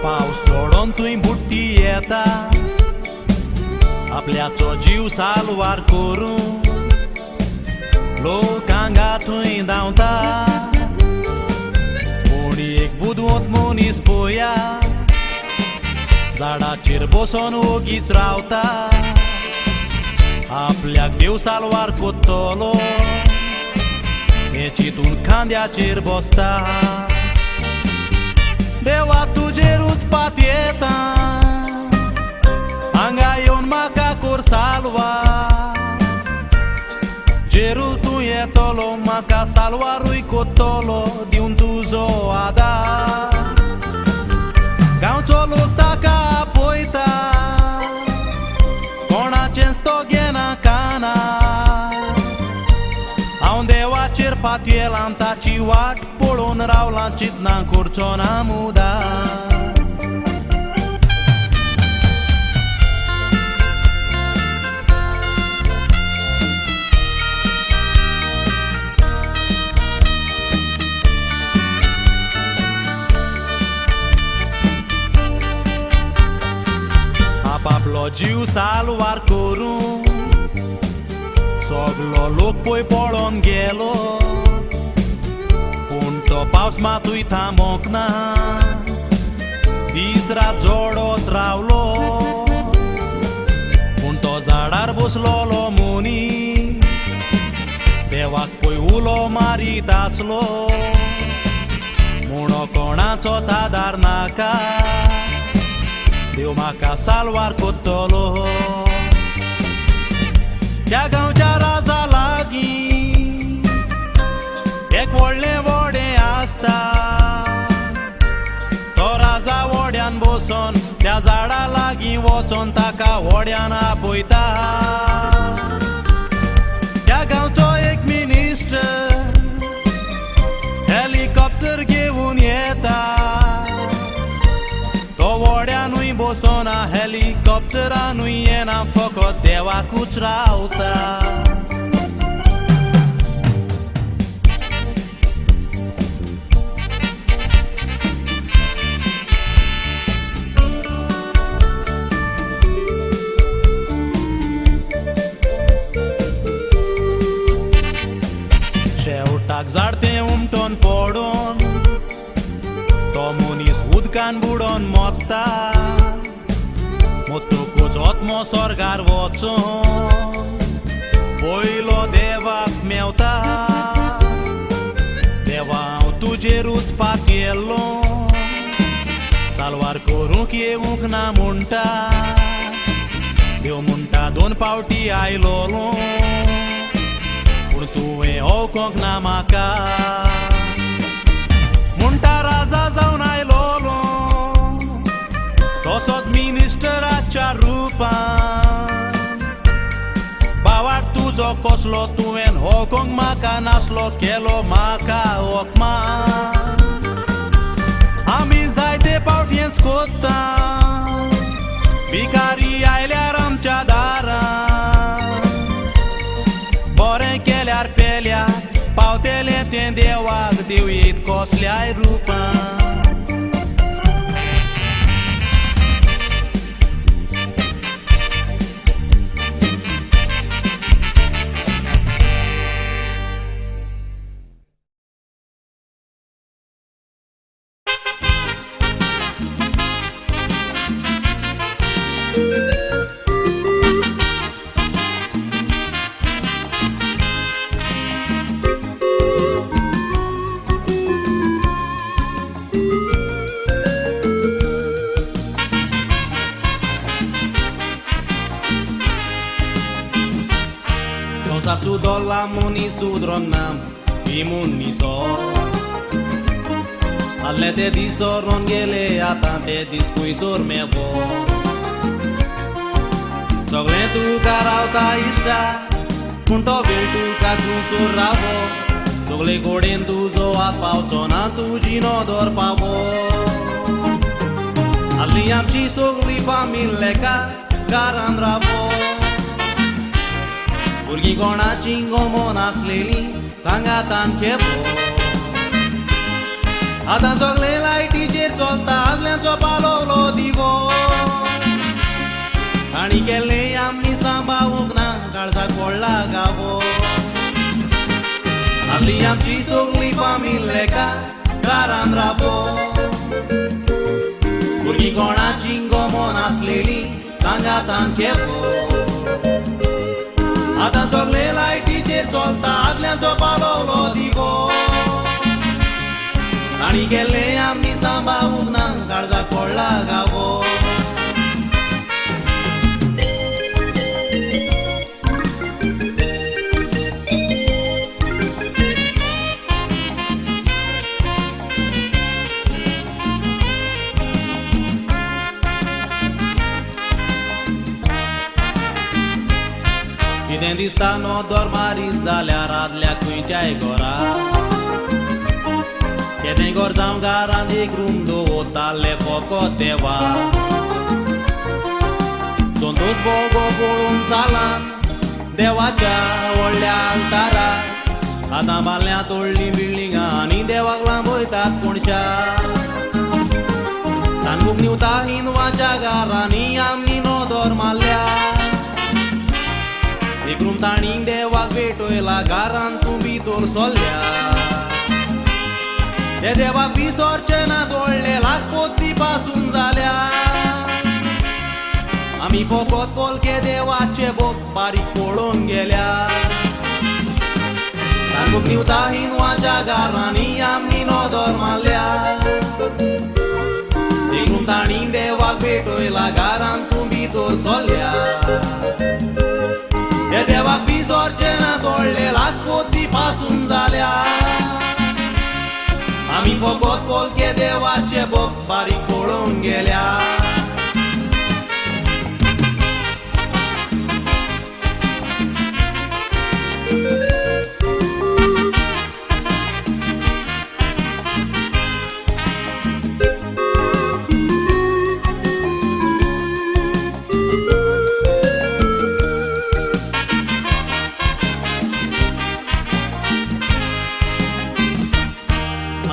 पावस सोडून थंय बुट्टी येता आपल्याचो जीव सालवार करून लोक हांगा थंय धांवता कोणी एक बुदवंत मनीस पळया झाडाचेर बसून ओगीच रावता आपल्याक देव सालवार कोत्तलो हे चिंतून खांद्याचेर बसता देवा तुजेरूच पात येता हांगा येवन म्हाका कोर सालवार जेरूल तूं येतलो म्हाका सालवारूय कोत्तलो दिवन तुजो आदार गांवचो लोक ताका आपयता कोणाचेंच तो घेना काना हांव देवाचेर पातयेलां ताची वाट पळोवन रावलां चिंतना करचो ना मुदार आपापलो जीव सालवार करून सगलो लोक पळय पळोवन गेलो पूण तो पावस मातूय थांबोंक ना दीस रात जोडोत रावलो पूण तो झाडार बसलोलो मनीस देवाक पळय उलो मारीत आसलो म्हणो कोणाचोच आदार नाका देव म्हाका सालवार कोत्तलो त्या गांवच्या राजा लागीं एक व्हडलें वोडें आसता तो राजा वोड्यान बसून त्या त्या झाडा लागीं वचोन ताका व्हड्यान आपयता त्या गांवचो एक मिनिस्टर हेलिकॉप्टर घेवन येता तो व्हड्यानूय बसोना हेलिकॉप्टरानूय येना फकत देवाकूच रावता शेवटाक झाड तें उमटोन पडोन तो मनीस उदकान बुडोन मोत्ता मोतूकूच ओतमो स्वर्गार वचोन पयलो देवाक मेवता देवा हांव तुजेरूच पातयेल्लो साल्वार करूंक येवंक ना म्हणटा देव म्हणटा 2 फावटी आयलोलो पूण तुवें ओळखोंक ना म्हाका म्हणटा राजा जावन आयलोलो तसोच मिनिस्टराच्या रुपान बावाट तुजो कसलो तुवें ओळखोंक म्हाका नासलो केलो म्हाका ओकमान आमी जायते फावटयेंच कोत्ता भिकारी आयल्यार आमच्या दारान बरें केल्यार पेल्यार पावतेलें तें देवाक दिवयेत कसल्याय रुपान संसार सुदोल्ला मनीस सुदरोंक ना ही मनीसो आदले ते दीस सोरोन गेले आतां ते दीस खंयसर मेवो सगळें तुका रावता इश्टा पूण तो वेळ तुका खंयसर रावो सगळे गोडेन तुजो हात पावचो ना तुजी नदर पावो आसली आमची सगळी फामील एका घरान रावो भुरगीं कोणाची गोमोन आसलेलीं सांगातान खेपो आतां सगळे लायटीचेर चलता आदल्यांचो पालोलो दिवो आनी केल्लें आमी सांबाळूंक ना काळजाक पडला गावो आसली आमची सगळी फामील एका घरान रावो भुरगीं कोणाची गोमोन आसलेलीं सांगातान खेपो आतां सगळे लायटीचेर चलता आदल्यांचो पालोलो दिवो आनी गेल्लें आमी सांबाळूंक ना काळजाक पडला गावो कितें दिसता नदर मारीत जाल्यार आदल्या खंयच्याय घरा केदें घर जावं घरान एक रूम दवरताले फकत देवा संतोष बोगो पळोवन चालान देवाच्या व्हडल्या आल्तारार आतां बाल्ल्या तोडली बिल्डिंगां आनी देवाक लांब वयतात कोणशा तांदूक निवता हिंदवाच्या घरांनी आमी नदर मारल्या एक रूम ताणी देवाक भेटयला घरान तूं भितर सोल्ल्या ते देवाक विसरचे ना दोळ्ळे लागपोती पासून जाल्या आमी फकत पोलके देवाचे बोक बारीक पळोवन गेल्या तांदूक निवता हिंदवाच्या घरांनी आमी नदर मारल्या एक रूम ताणी देवाक भेटयला घरान तूं भितर सोल्ल्या ते देवाक विसरचे ना दोळ्ळे लागपोती पासून जाल्या आमी फकत पोलके देवाचे बोक बारीक पळोवन गेल्या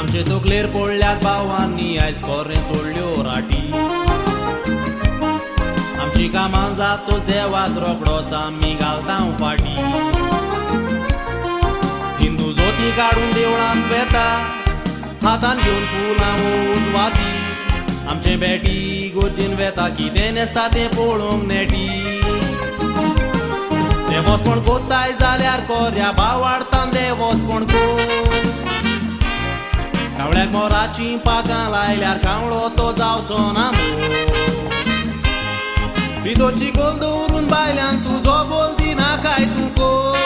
आमचे तकलेर पडल्यात भावांनी आयज खोरें तोडल्यो राटी आमची कामां जातोच देवाक रोकडोच आमी घालता फाटी हिंदू जोती काडून देवळांत वेता हातान घेवन फुलां उजवाती आमचे बेटी गोरजेन वेता कितें नेसता तें पळोवंक नेटी देवस्पण कोत्ताय जाल्यार कोऱ्या भावार्थान देवस्पण कोर कावळ्याक मोराची पाकां लायल्यार कावळो तो जावचो ना भितरची गोल दवरून बायल्यांक तुजो बोल दिना काय तूं कोर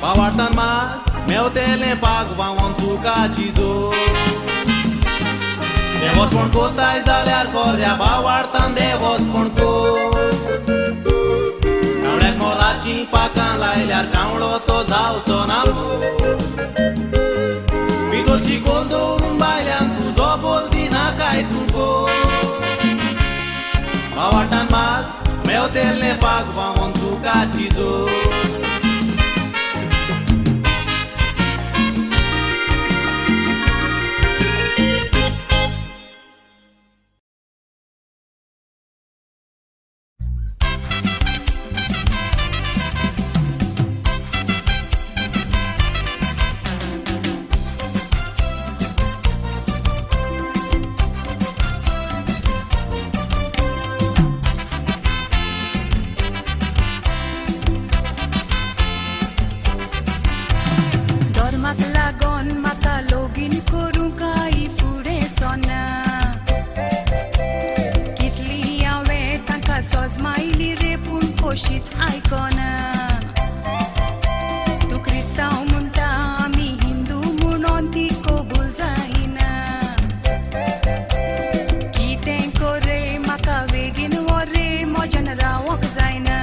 भावार्थान माग मेवतेलें पाग वावोन चुकाची जोर देवस्पण कोत्ताय जाल्यार कोऱ्या भावार्थान देवस्पण कोर कावळ्याक मोराची पाकां लायल्यार कावळो तो जावचो ना भितरची गोल दवरून बायल्यांक तुजो बोल दिना काय तूं कोर भावार्थान माग मेवतेलें पाग वावोन चुकाची जोर खोशीच आयकना तू क्रिस्तांव म्हणटा आमी हिंदू म्हणून ती कबूल जायना कितें करे म्हाका बेगीन वरे म्हज्यान रावोंक जायना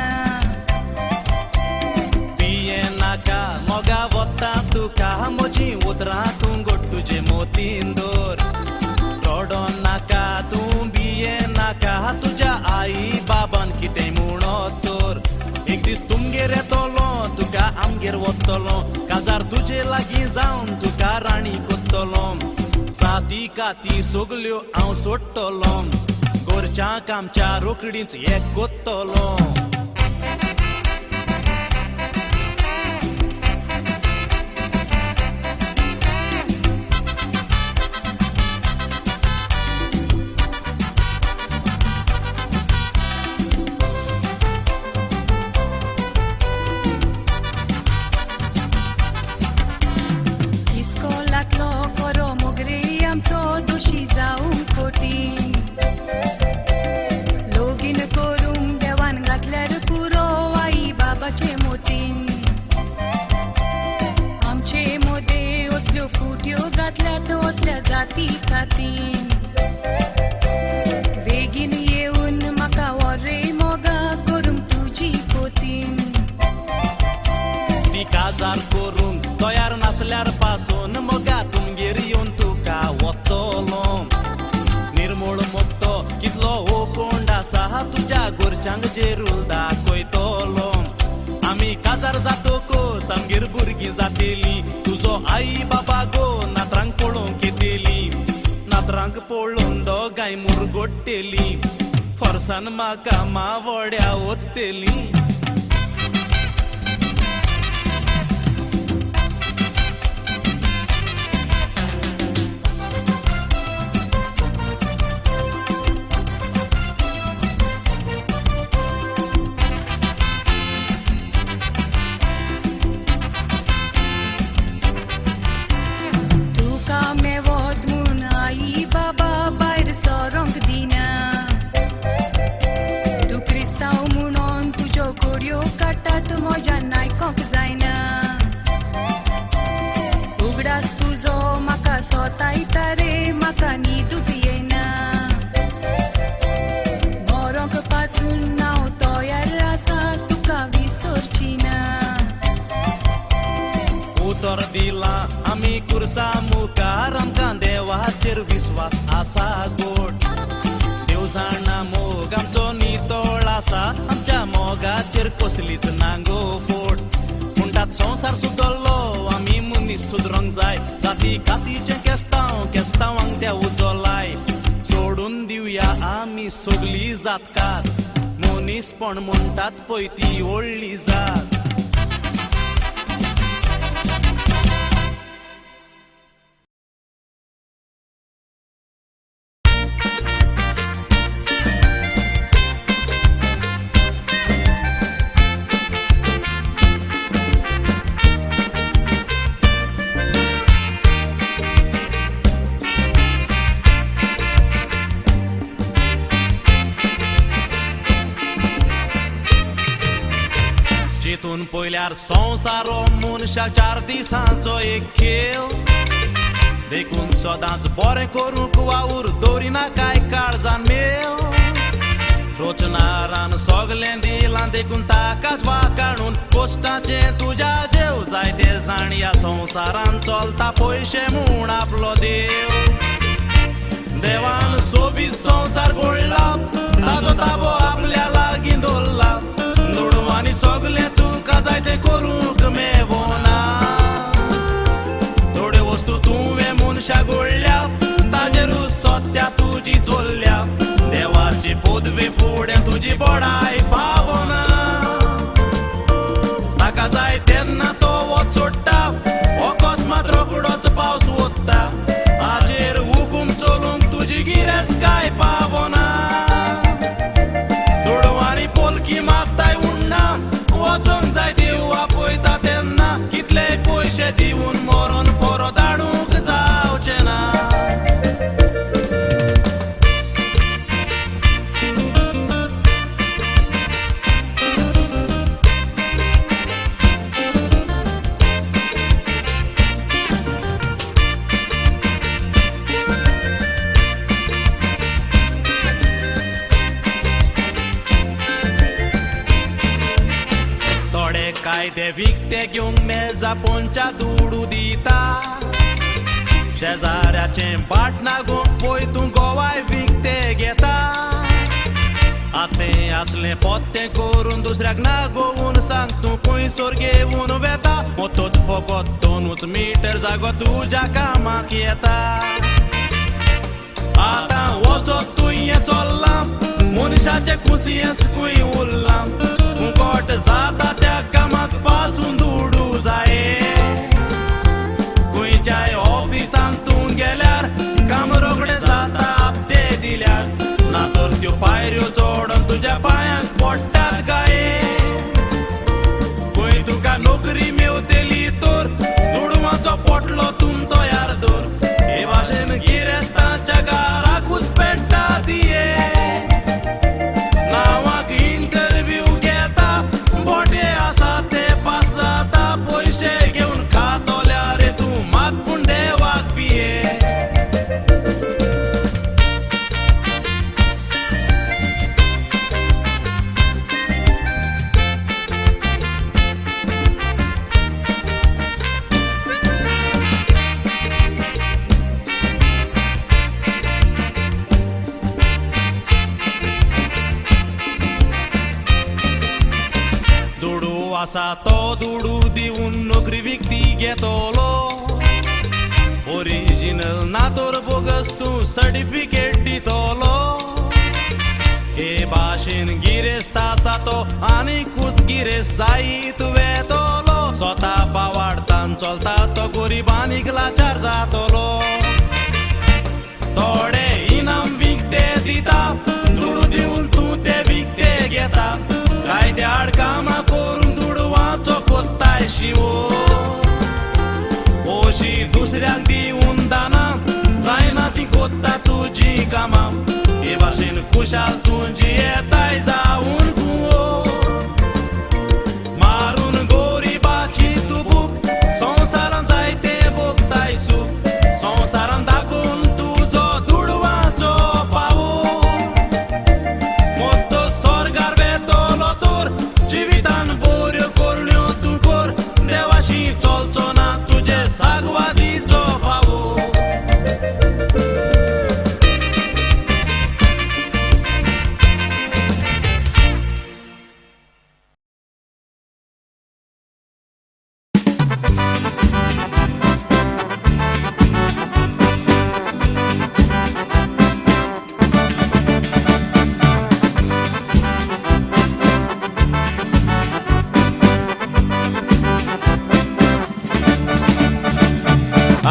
पिये नाका मोगा वता तुका म्हजी उतरां तूं गोट तुजे मोतीन दोर रडो नाका तूं बिये नाका तुज्या आई बाबान कितें म्हणो तोर एक दीस तुमगेर येतलो तुका आमगेर वतलो काजार तुजे लागीं जावन तुका राणी कोत्तलो जाती काती सगल्यो हांव सोडटलो गोरच्यांक आमच्या रोकडीच एक कोत्तलो जाती खातीर बेगीन येवन म्हाका वरे मोगा करूंक तुजी पोतीन ती काजार करूंक तयार नासल्यार पासून मोगा तुमगेर येवन तुका वतलो निर्मळ मोगतो कितलो ओकोंड आसा तुज्या गोरच्यांक जेरूल दाखयतलो आमी काजार जातकूच आमगेर भुरगीं जातेली तुजो आई बाबा गो नातरांक पळोवंक येतेली नातरांक पळोवन दोगांय मुरगोडटेली फरसान म्हाका मावड्या ओत्तेली उतर दिला आमी कुर्सा मुखार आमकां देवाचेर विश्वास आसा गोड देव जाणा मोग आमचो नितळ आसा आमच्या मोगाचेर कसलीच नांगो फोड म्हणटात संसार सुद्दलो आमी मनीस सुधरूंक जाय जाती कातीचें केस्तांवांक त्या उजोलाय सोडून दिवया आमी सगळी जातकार मनीसपण म्हणटात पळय ती व्हडली जात जितून पयल्यार संवसार हो मनशाक 4 दिसांचो एक खेळ देखून सदांच बरें करूंक वावूर दवरिना काय काळजान मेळ रोचनारान सगलें दिलां देखून ताकाच वाकाणून कोश्टाचें तुज्या जेव जाय ते जाण ह्या संवसारान चलता पयशे म्हूण आपलो देव देवान सोबीत संवसार घडला ताजो ताबो आपल्या लागीं दवरला आनी सगलें तुका जाय तें करूंक मेवना थोड्यो वस्तू तुवें मनशाक घडल्या ताजेरूच सत्या तुजी चोरल्या देवाची पदवी फुडें तुजी बडाय पावना ताका जाय तेन्ना तो वच सोडटा अकस्मात रोखडोच पावस वता हाचेर हुकूम चलूंक तुजी गिरेस्काय पावना दोडवांनी पोलकी मागताय वचोंक जाय देवा पळयता तेन्ना कितलेय पयशे दिवन मरून पोरो धाडूंक जावचें ना कायदे विकते घेवंक मेजा पोंच्या दुडू दिता शेजाऱ्याचें बाट नागोवंक पळय तूं गोवाय विकते घेता आतें आसलें पोत्तें करून दुसऱ्याक नागोवून सांग तूं पयसोर घेवून वेता मोतोच फकत 2 मिटर जागो तुज्या कामाक येता आतां वचत तूं हें चल्लां मनशाचे कुसियेंसकूय उरलां फुकट जाता त्या कामाक पासून दुडू जाये खंयच्याय ऑफिसांत तूं गेल्यार काम रोखडें जाता हप्ते दिल्यार ना तर त्यो पायऱ्यो चोडून तुज्या पांयांक पडटात गाये खंय तुका नोकरी मेवतली तर दुडवाचो पोटलो तुम तयार दवर हे भाशेन गिरेस्तांच्या घराकूच पेट्टा दिये नांवाक इंटरव्यू घेता बोटे आसा ते पास जाता पयशे घेवन खातोल्या रे तूं मात पूण देवाक पिये आसा तो दुडू दिवन नोकरी विकती घेतलो ओरिजिनल ना तर बोगस तूं सर्टिफिकेट दितलो हे भाशेन गिरेस्त आसा तो आनीकूच गिरेस्त जायत वेतलो स्वता बावाडतान चलता तो गरिबांनीक लाचार जातलो थोडे इनाम विकते दिता दुडू दिवन तूं ते विकते घेता कायदे आड कामां करून दुडवाचो कोत्ताय शिवो ओशी दुसऱ्याक दिवन दाना जायना ती कोत्ता तुजी कामां हे भाशेन खुशाल तुजी येताय जावन तूं मारून गोरिबाची तुबूक संवसारान जायते भोगताय सूख संवसारान दाखोवन तुजो दुडवाचो पावो मोतो स्वर्गार वेतलो तर जिवितान बऱ्यो करण्यो तूं कर देवाशी चलचो ना तुजे सागवादीचो फावो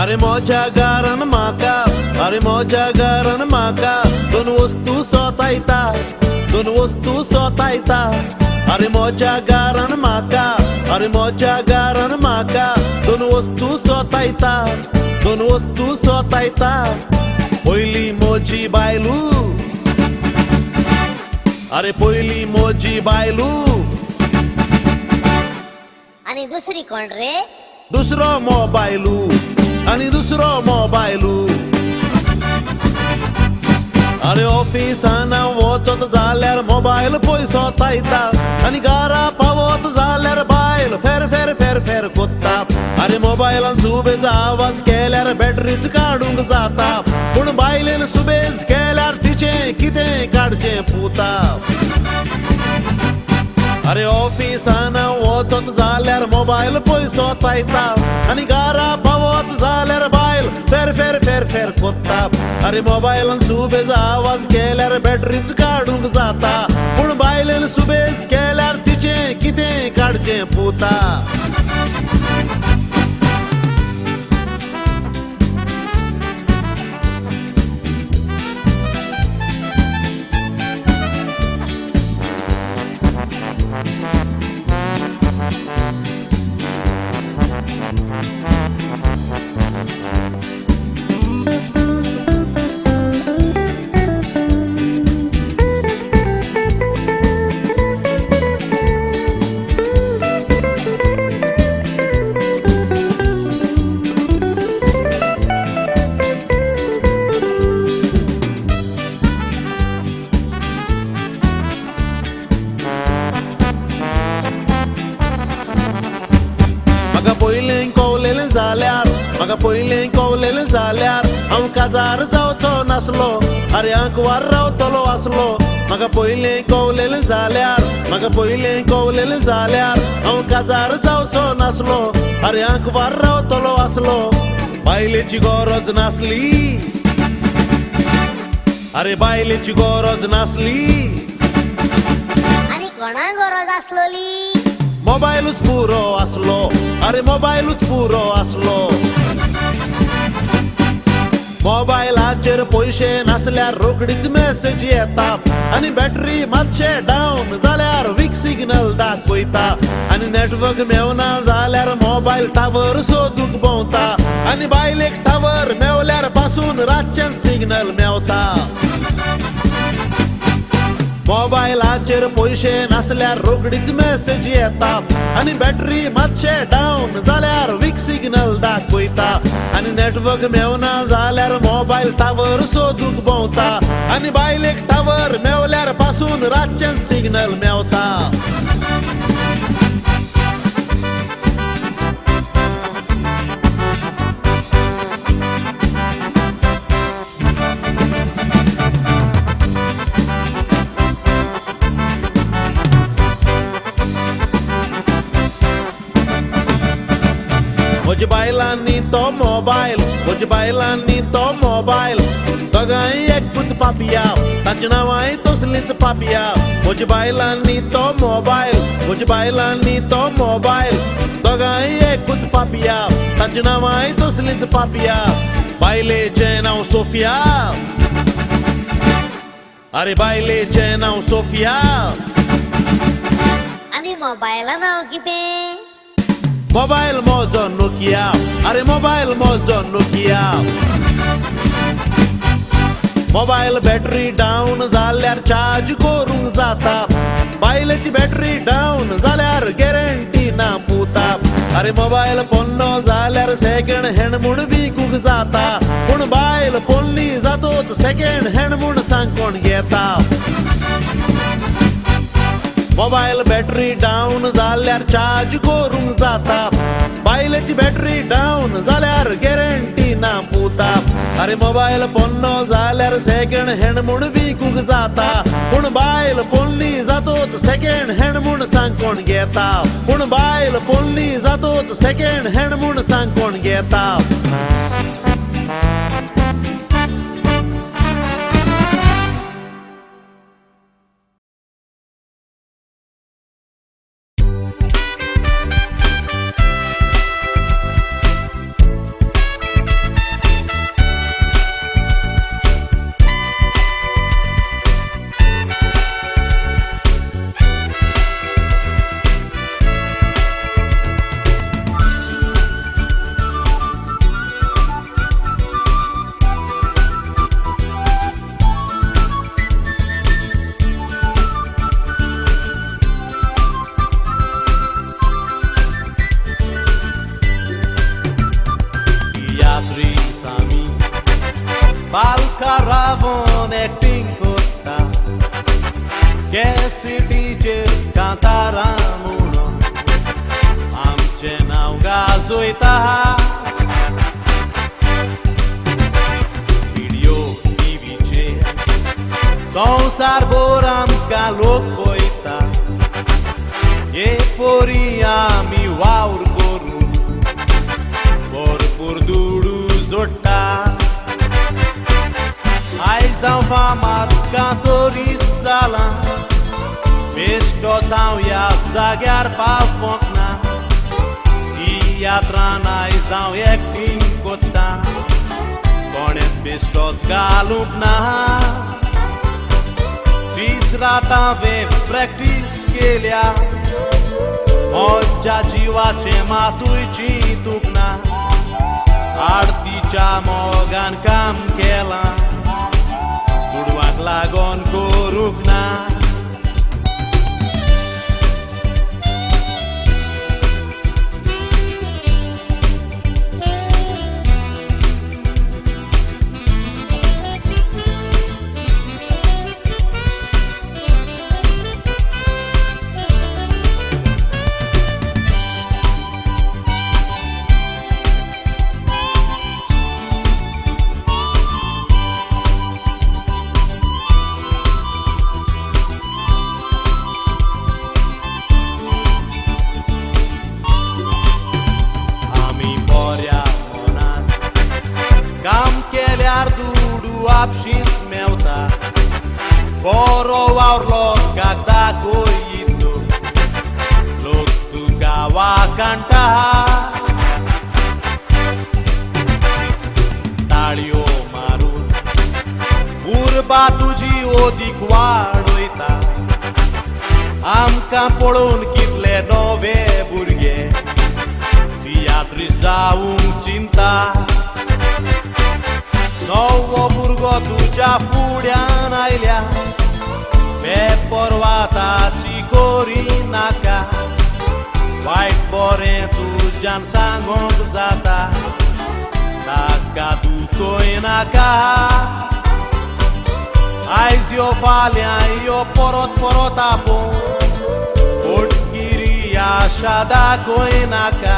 अरे मोज्या गारान म्हाका अरे मोज्या गारान म्हाका दोन वस्तू सोतायता दोन वस्तू सोतायता अरे मोज्या गारान म्हाका अरे मोज्या गारान म्हाका दोन वस्तू सोतायता दोन वस्तू सोतायता पयली मोजी बायलू अरे पयली मोजी बायलू आणि दुसरी कोण रे? दुसरो मोबायलू आणि दुसरो मोबायलू अरे ऑफिसान वचत जाल्यार मोबायल पयसो तायता आणि घरा पावत जाल्यार बायल फेर फेर फेर फेर कोत्ता अरे मोबायलान सुबेज आवाज केल्यार बॅटरीच काडूंक जाता पूण बायलेन सुबेज केल्यार तिचें कितें काडचें पुता अरे ऑफिसान वचत जाल्यार मोबायल पयसो तायता आणि घरा पावत जाल्यार बायल फेर फेर फेर फेर कोत्ता अरे मोबायलान सुबेज आवाज केल्यार बॅटरीच काडूंक जाता पूण बायलेन सुबेज केल्यार तिचें कितें काडचें पुता म्हाका पयलें कवलेलें जाल्यार हांव काजार जावचो नासलो अरे आंकवार रावतलो आसलो म्हाका पयलें कवलेलें जाल्यार म्हाका पयलें कवलेलें जाल्यार हांव काजार जावचो नासलो अरे आंकवार रावतलो आसलो बायलेची गरज नासली अरे बायलेची गरज नासली आणि कोणाक गरज आसलोली? मोबायलूच पुरो आसलो अरे मोबायलूच पुरो आसलो मोबायलाचेर पयशे नासल्यार रोखडीच मेसेज येता आणि बॅटरी मातशे डावन जाल्यार वीक सिग्नल दाखयता आणि नेटवर्क मेवना जाल्यार मोबायल टावर सोदूंक भोंवता आणि बायलेक टावर मेवल्यार पासून रातचें सिग्नल मेवता मोबायलाचेर पयशे नासल्यार रोखडीच मेसेज येता आणि बॅटरी मातशे डावन जाल्यार वीक सिग्नल दाखयता आणि नेटवर्क मेवना जाल्यार मोबायल टावर सोदूंक भोंवता आणि बायलेक टावर मेवल्यार पासून रातचें सिग्नल मेवता म्हज्या बायलांनी तो मोबायल म्हज्या बायलांनी तो मोबायल दोगांय एकूच पापिया ताचें नांवाय तसलीच पापिया म्हज्या बायलांनी तो मोबायल म्हज्या बायलांनी तो मोबायल दोगांय एकूच पापिया ताचें नांवाय तसलीच पापिया बायलेचें नांव सोफिया अरे बायलेचें नांव सोफिया आणि मोबायला नाव कितें? मोबायल मोजो नोकिया अरे mobile mojo Nokia mobile battery down जाल्यार चार्ज करूंक जाता बायलेची बॅटरी डावन जाल्यार गॅरंटी ना पुता अरे मोबायल पोन्नो जाल्यार सेकंड हँड म्हूण विकूंक जाता पूण बायल पोन्नी जातोच सेकंड हँड म्हूण सांगून घेता मोबायल बॅटरी डावन जाल्यार चार्ज करूंक जाता बायलेची बॅटरी डावन जाल्यार गॅरंटी ना पुता अरे मोबायल पोन्नो जाल्यार सेकंड हँड म्हूण विकूंक जाता पूण बायल पोन्नी जातोच सेकंड हँड म्हूण सांगून घेता पूण बायल पोन्नी जातोच सेकंड हँड म्हूण सांगून घेता Balcaravon acting cotta che सिटीचेर Kantara म्हणून आमचे नांव गाजोयता व्हिडिओ टीव्हीचे संवसार भर आमकां लोक पळयता हे पोरी आमी वावर करून भरपूर दुडू जोडटा आयज हांव फामाद कांतोरीस जाला बेश्टोच हांव ह्या जाग्यार पावोंक ना ही यात्रान आयज हांव एक्टींग कोत्ता कोणेच बेश्टोच घालूंक ना दीस रात हांवें प्रॅक्टीस केल्या म्हज्या जिवाचे मातूय चिंतूंक ना आरतीच्या मोगान काम केलां दुडवाक लागोन करूंक ना काम केल्यार दुडू आपशींच मेवता बरो वावरलो कागदाक दाखयितलो लोक तुका वाकाणटा ताळयो मारून उर्बा तुजी ओदीक वाडयता आमकां पळोवन कितले नवे भुरगे तियात्री जावंक चिंता नवो भुरगो तुज्या फुड्यान आयल्या बेपरवाताची कोरी नाका वायट बरें तुज्यान सांगोंक जाता ताका दुखोय नाका आयज यो फाल्यां यो परत परत आपोवन पोटगिरी आशा दाखोय नाका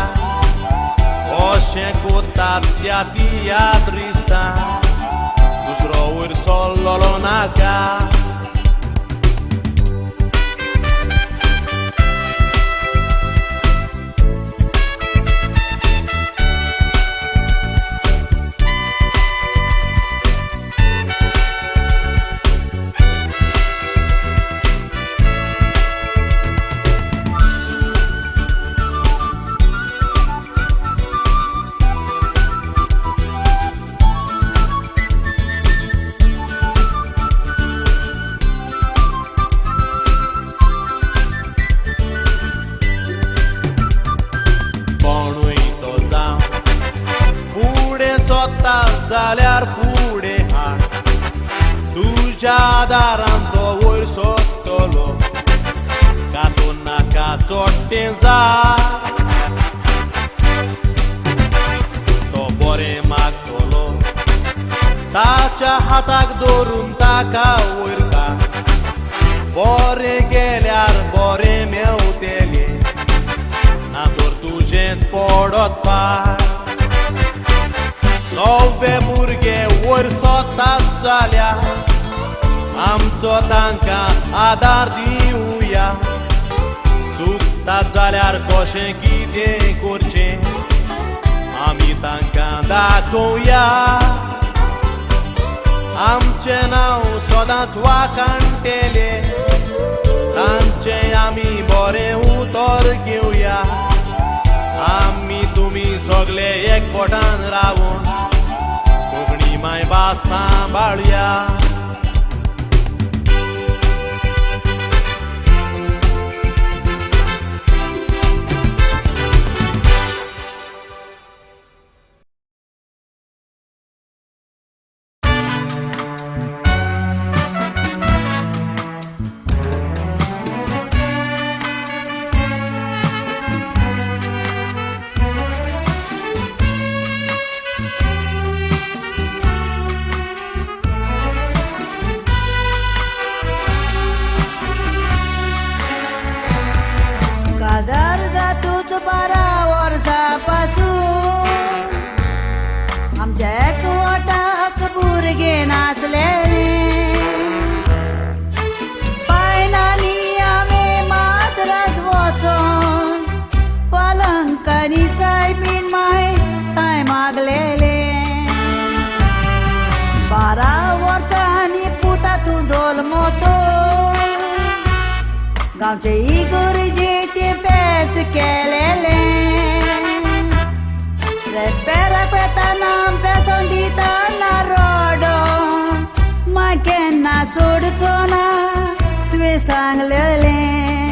अशें कोत्तात त्या तियात्रिस्तां दुसरो वयर सरलोलो नाका जाल्यार फुडें हाड तुज्या दारान तो वयर सोदतलो कातून नाका चोडटें जा तो बरें मागतलो ताच्या हाताक धरून ताका वयर काड बरें गेल्यार बरें मेवतलें ना तर तुजेंच पडत पाड नवे भुरगे वयर सोदतात जाल्यार आमचो तांकां आदार दिवया चुकतात जाल्यार कशें कितें करचें आमी तांकां दाखोवया आमचें नांव सदांच वाखाणटेलें तांचें आमी बरें उतर घेवया आमी तुमी सगळे एकवटान रावून कोंकणी मायभास सांबाळया आसलेले पायनांनी आमी माद्रास वचोन पलंकांनी सायबीन माय थंय मागलेले 12 वर्सांनी पुता तूं जल्मो तो गांवचे इगोर्जेचे फेस केलेले रेस्पेराक वेताना बेसन दितना रडोन माय केन्ना सोडचो ना तुवें सांगलेलें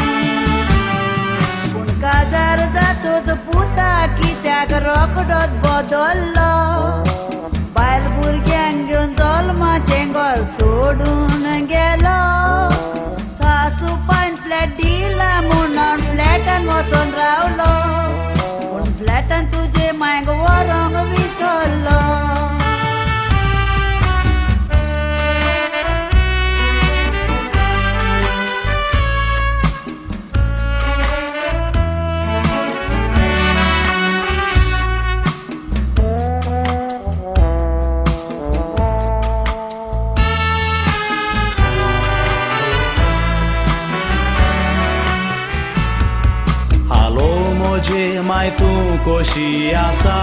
पूण काजार जातोच पुता कित्याक रोखडोच बदल्लो बायल भुरग्यांक घेवन जल्माचें घर सोडून गेलो सासू पायन फ्लॅट दिला म्हणून फ्लॅटान वचून रावलो पूण फ्लॅटान तुजे मांयक व्हरोंक विसरलो माय तूं कशी आसा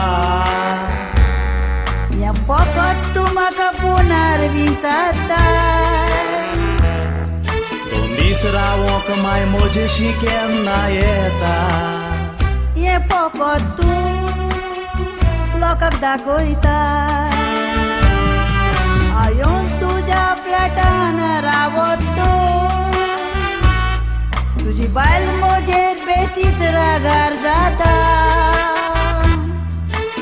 हें फकत तूं म्हाका पुनार विचारता 2 दीस रावोंक माय म्हजेशी केन्ना येता हें फकत तूं लोकांक दाखयता हांवें तुज्या फ्लॅटान रावत तुजी बायल म्हजेर बेश्टीच रागार जाता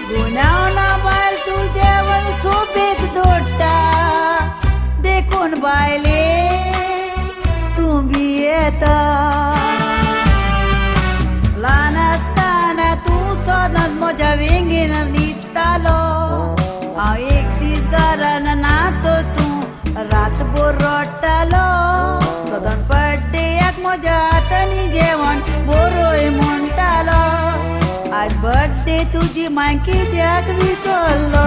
गुन्यांव ना बायल तुजेवर सोबेत जोडटा देखून बायले तूं बी येता ल्हान आसतना तूं सदांच म्हज्या वेंगेन न्हिदतालो हांव एक दीस घरान ना तो तूं रातभर रडटालो सदांच बर्थडेयाक म्हज्या हातांनी जेवण बरोय म्हणटालो आज बर्थडे तुजी माय कित्याक विसरलो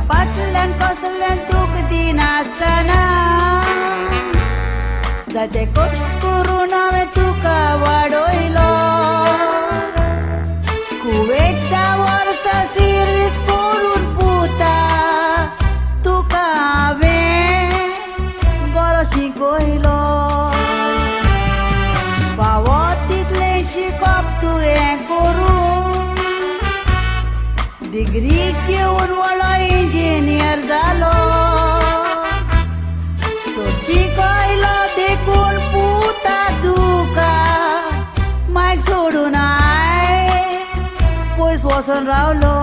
फाटल्यान कसल्यान दूख दिनासतना जाते कश्ट करून हांवें तुका वाडयलो कुवेटा वर्सां सर्वीस करून पुता तुका हांवें बरो शिकयलो फावो तितलें शिकप तुवें करून डिग्री घेवन व्हडलो इंजिनियर जालो तो शिकयलो देखून पुता तुका मायक सोडून पयस वचून रावलो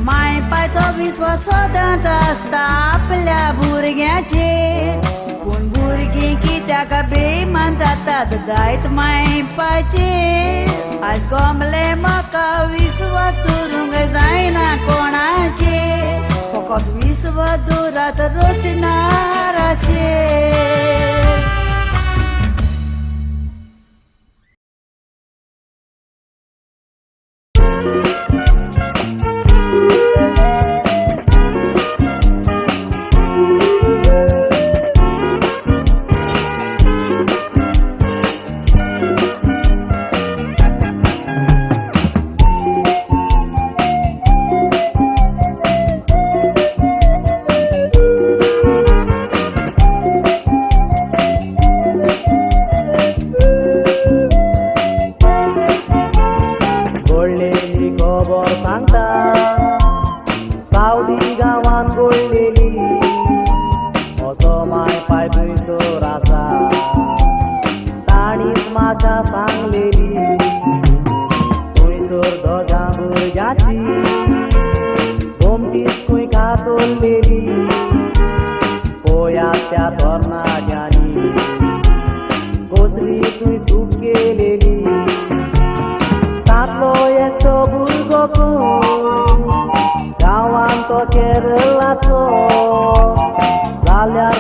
माय पायचो विश्वास सदांच आसता आपल्या भुरग्याचेर पूण भुरगीं कित्याक बेईमान जातात जायत माय पायचेर आज गोमले म्हाका विश्वास दवरूंक जायना कोणाचेर फकत विश्वास दवरात रचणाराचेर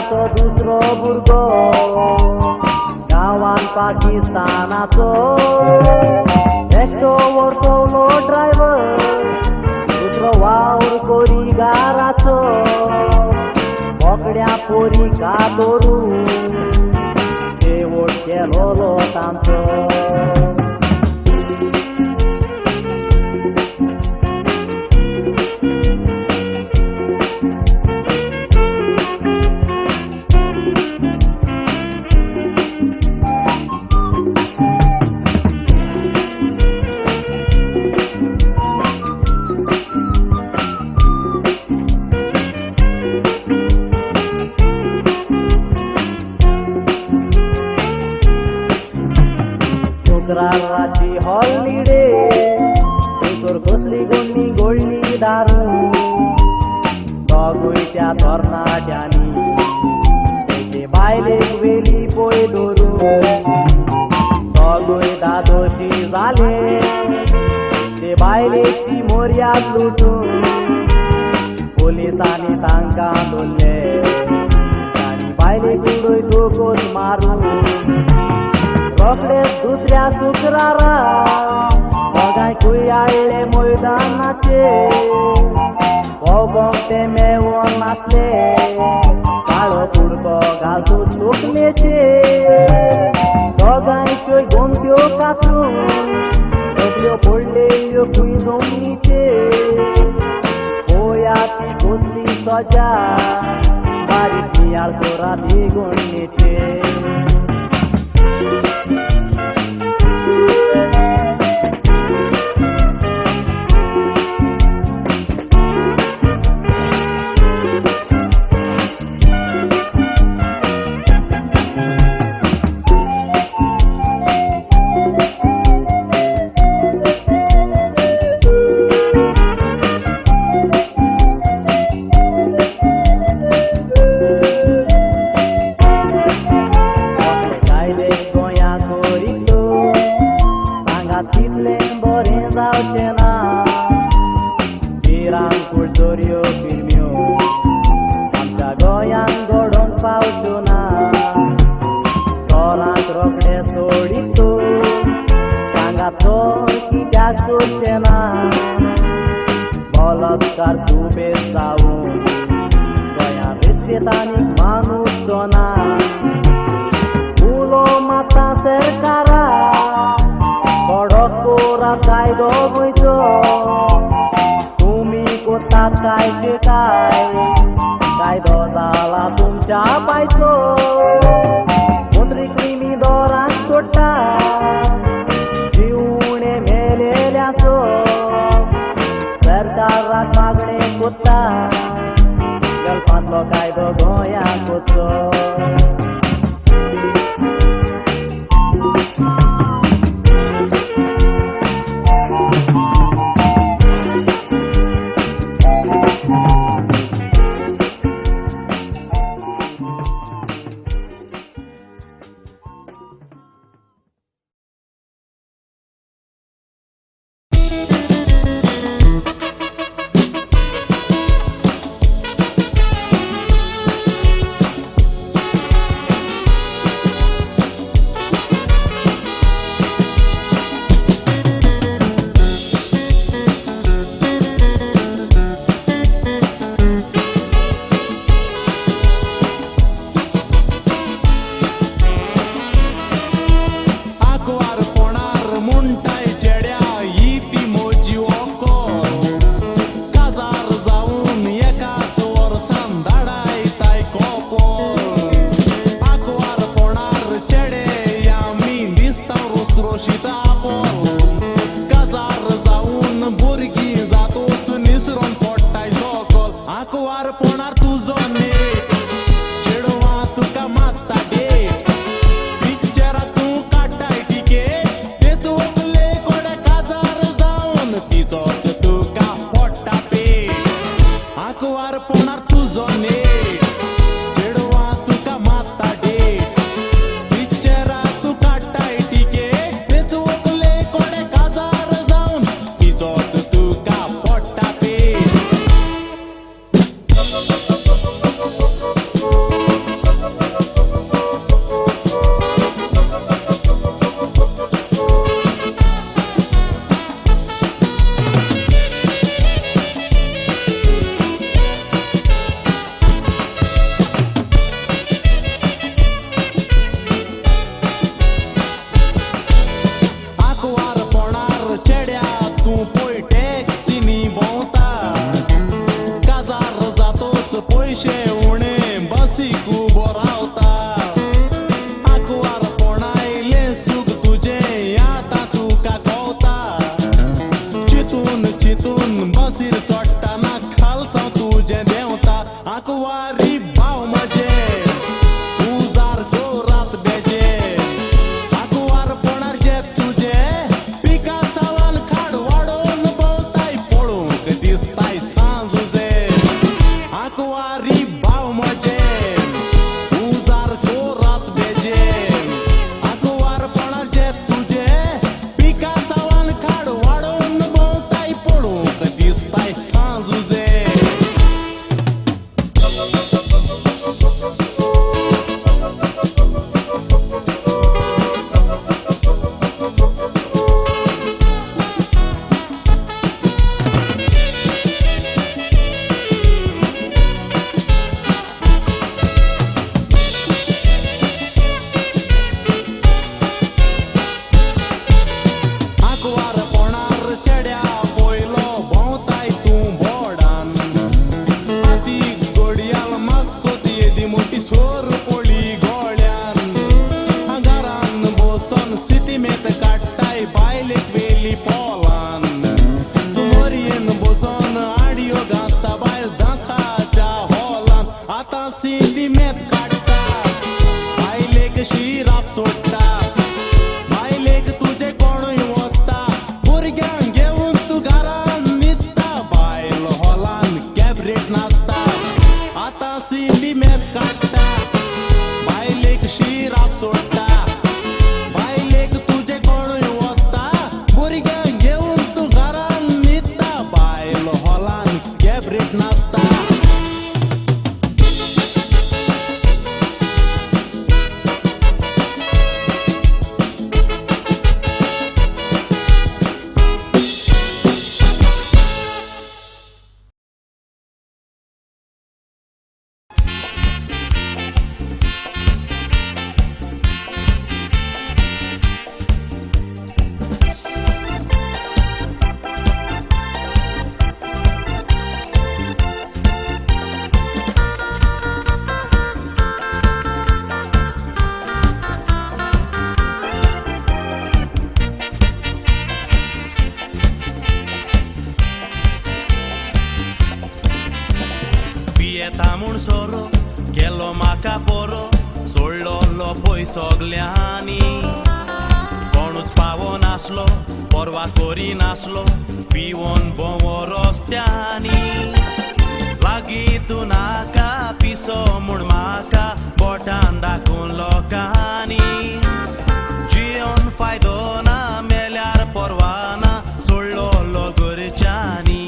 तो दुसरो भुरगो गांवान पाकिस्तानाचो एकटो व्हरतलो ड्रायव्हर दुसरो वावर कोरीगाराचो बोकड्या पोरी कादोरून शेवट केलोलो तांचो शुक्राराची हॉलिडे तर कसली गोंडी गोळली दारू दोगूय त्या तरणाट्यांनी तेचे बायलेक वेली पळय धरून दोगूय दादोशी जाले ते बायलेची मोर्याद लुटून पुलिसांनी तांकां धरले तांणी बायलेक उडय दोगोस मारून रोखडेच दुसऱ्या शुक्रारा दोगांयकूय आयले मैदानाचे भोवगोंक ते मेवोन नाचले काळो कुडको घालतू सुकणेचे दोगांयच्योय गोमत्यो कातून तकल्यो पडलेल्यो खंय जमनीचे पळया ती कसली सजा बारीक नियाळ तोरा ती गोंडणेचे बलात्कार सुबेज जावन गोंयान रिस्पेतांनी माणूस दोना उलो माता सरकारा कडक कोरा कायदो गोंयचो तुमी कोतात कांयचे कायदो जाला तुमच्या पायचो मुद्री क्रिमी दोराक सोडटा जिवणे मेलेल्याचो सरकाराक मागणे कोत्ता गल्पांतलो कायदो गोंयांत कोचो दोर पोळी गोळ्यान घरान बसून सिटीमेत काडटाय बायलेक वेली पोलान मोरयेन बसून आडियो घालता बायल दांताच्या हॉलान आतां सिटीमेत काडटा बायलेक शिराप सोडटा बायलेक तुजे कोणूय वता भुरग्यांक घेवन तूं घरान न्हिदता बायल हॉलान कॅबरेट नाचता आतां सिटीमेत काडटा बायलेक शिराप सोडटा बायलेक तुजे कोणूय वता भुरग्यांक घेवन तूं घरान न्हिदता बायल हॉलान कॅबरेट नाचता पियेता म्हूण सोरो केलो म्हाका पोरो सोडलोलो पय सोगल्यांनी कोणूच पावो नासलो परवा करी नासलो पिवोन भोंवो रस्त्यांनी लागीं तूं नाका पिसो म्हूण म्हाका बोटान दाखोवन लोकांनी जियोन फायदो ना मेल्यार परवाना सोडलोलो घरच्यांनी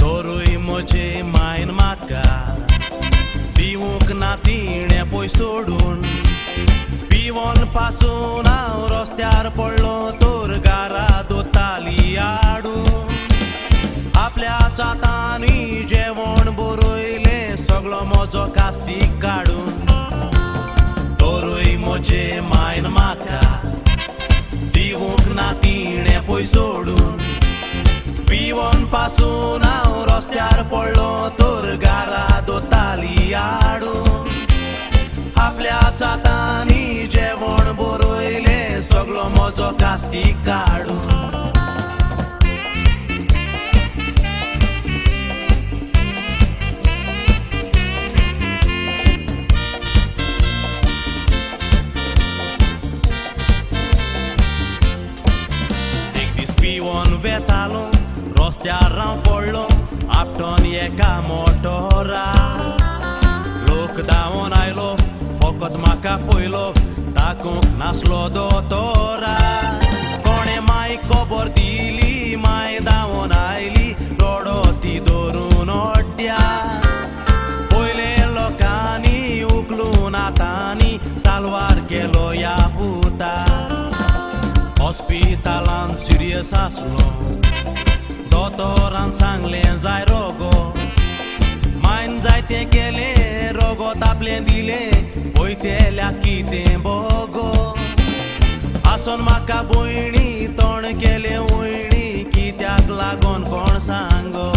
तोरूय म्हजे मायन म्हाका दिवूंक ना तिणें पय सोडून पिवोन पासून हांव रस्त्यार पडलो तोर गारा दोताली हाडून आपल्या चातांनी जेवण बरयलें सगळो म्हजो कास्तीक काडून तोरूय म्हजे मायन म्हाका दिवूंक ना तिणें पय सोडून पिवोन पासून हांव रस्त्यार पडलो तोर गारा दोताली हाडून आपल्या चातांनी जेवण बरयलें सगळो म्हजो कास्तीक काडून एक दीस पिवोन वेतालो रस्त्यार हांव पडलो आपटोन एका मोटोरा लोक धांवोन आयलो फकत म्हाका पयलो ताकूंक नासलो दोतोरा कोणें मांयक खबर दिली मांय धांवोन आयली रोडो ती धरून ओड्ड्या पयले लोकांनी उखलून आतांनी सालवार केलो ह्या पुता हॉस्पिटलान सिरियस आसलो दोतोरान सांगलें जाय रोगो मायन जायतें केलें रोगो तापलें दिलें पयतेल्या कितें बोगो आसोन म्हाका भयणी तोंड केलें वयणी कित्याक लागोन कोण सांगो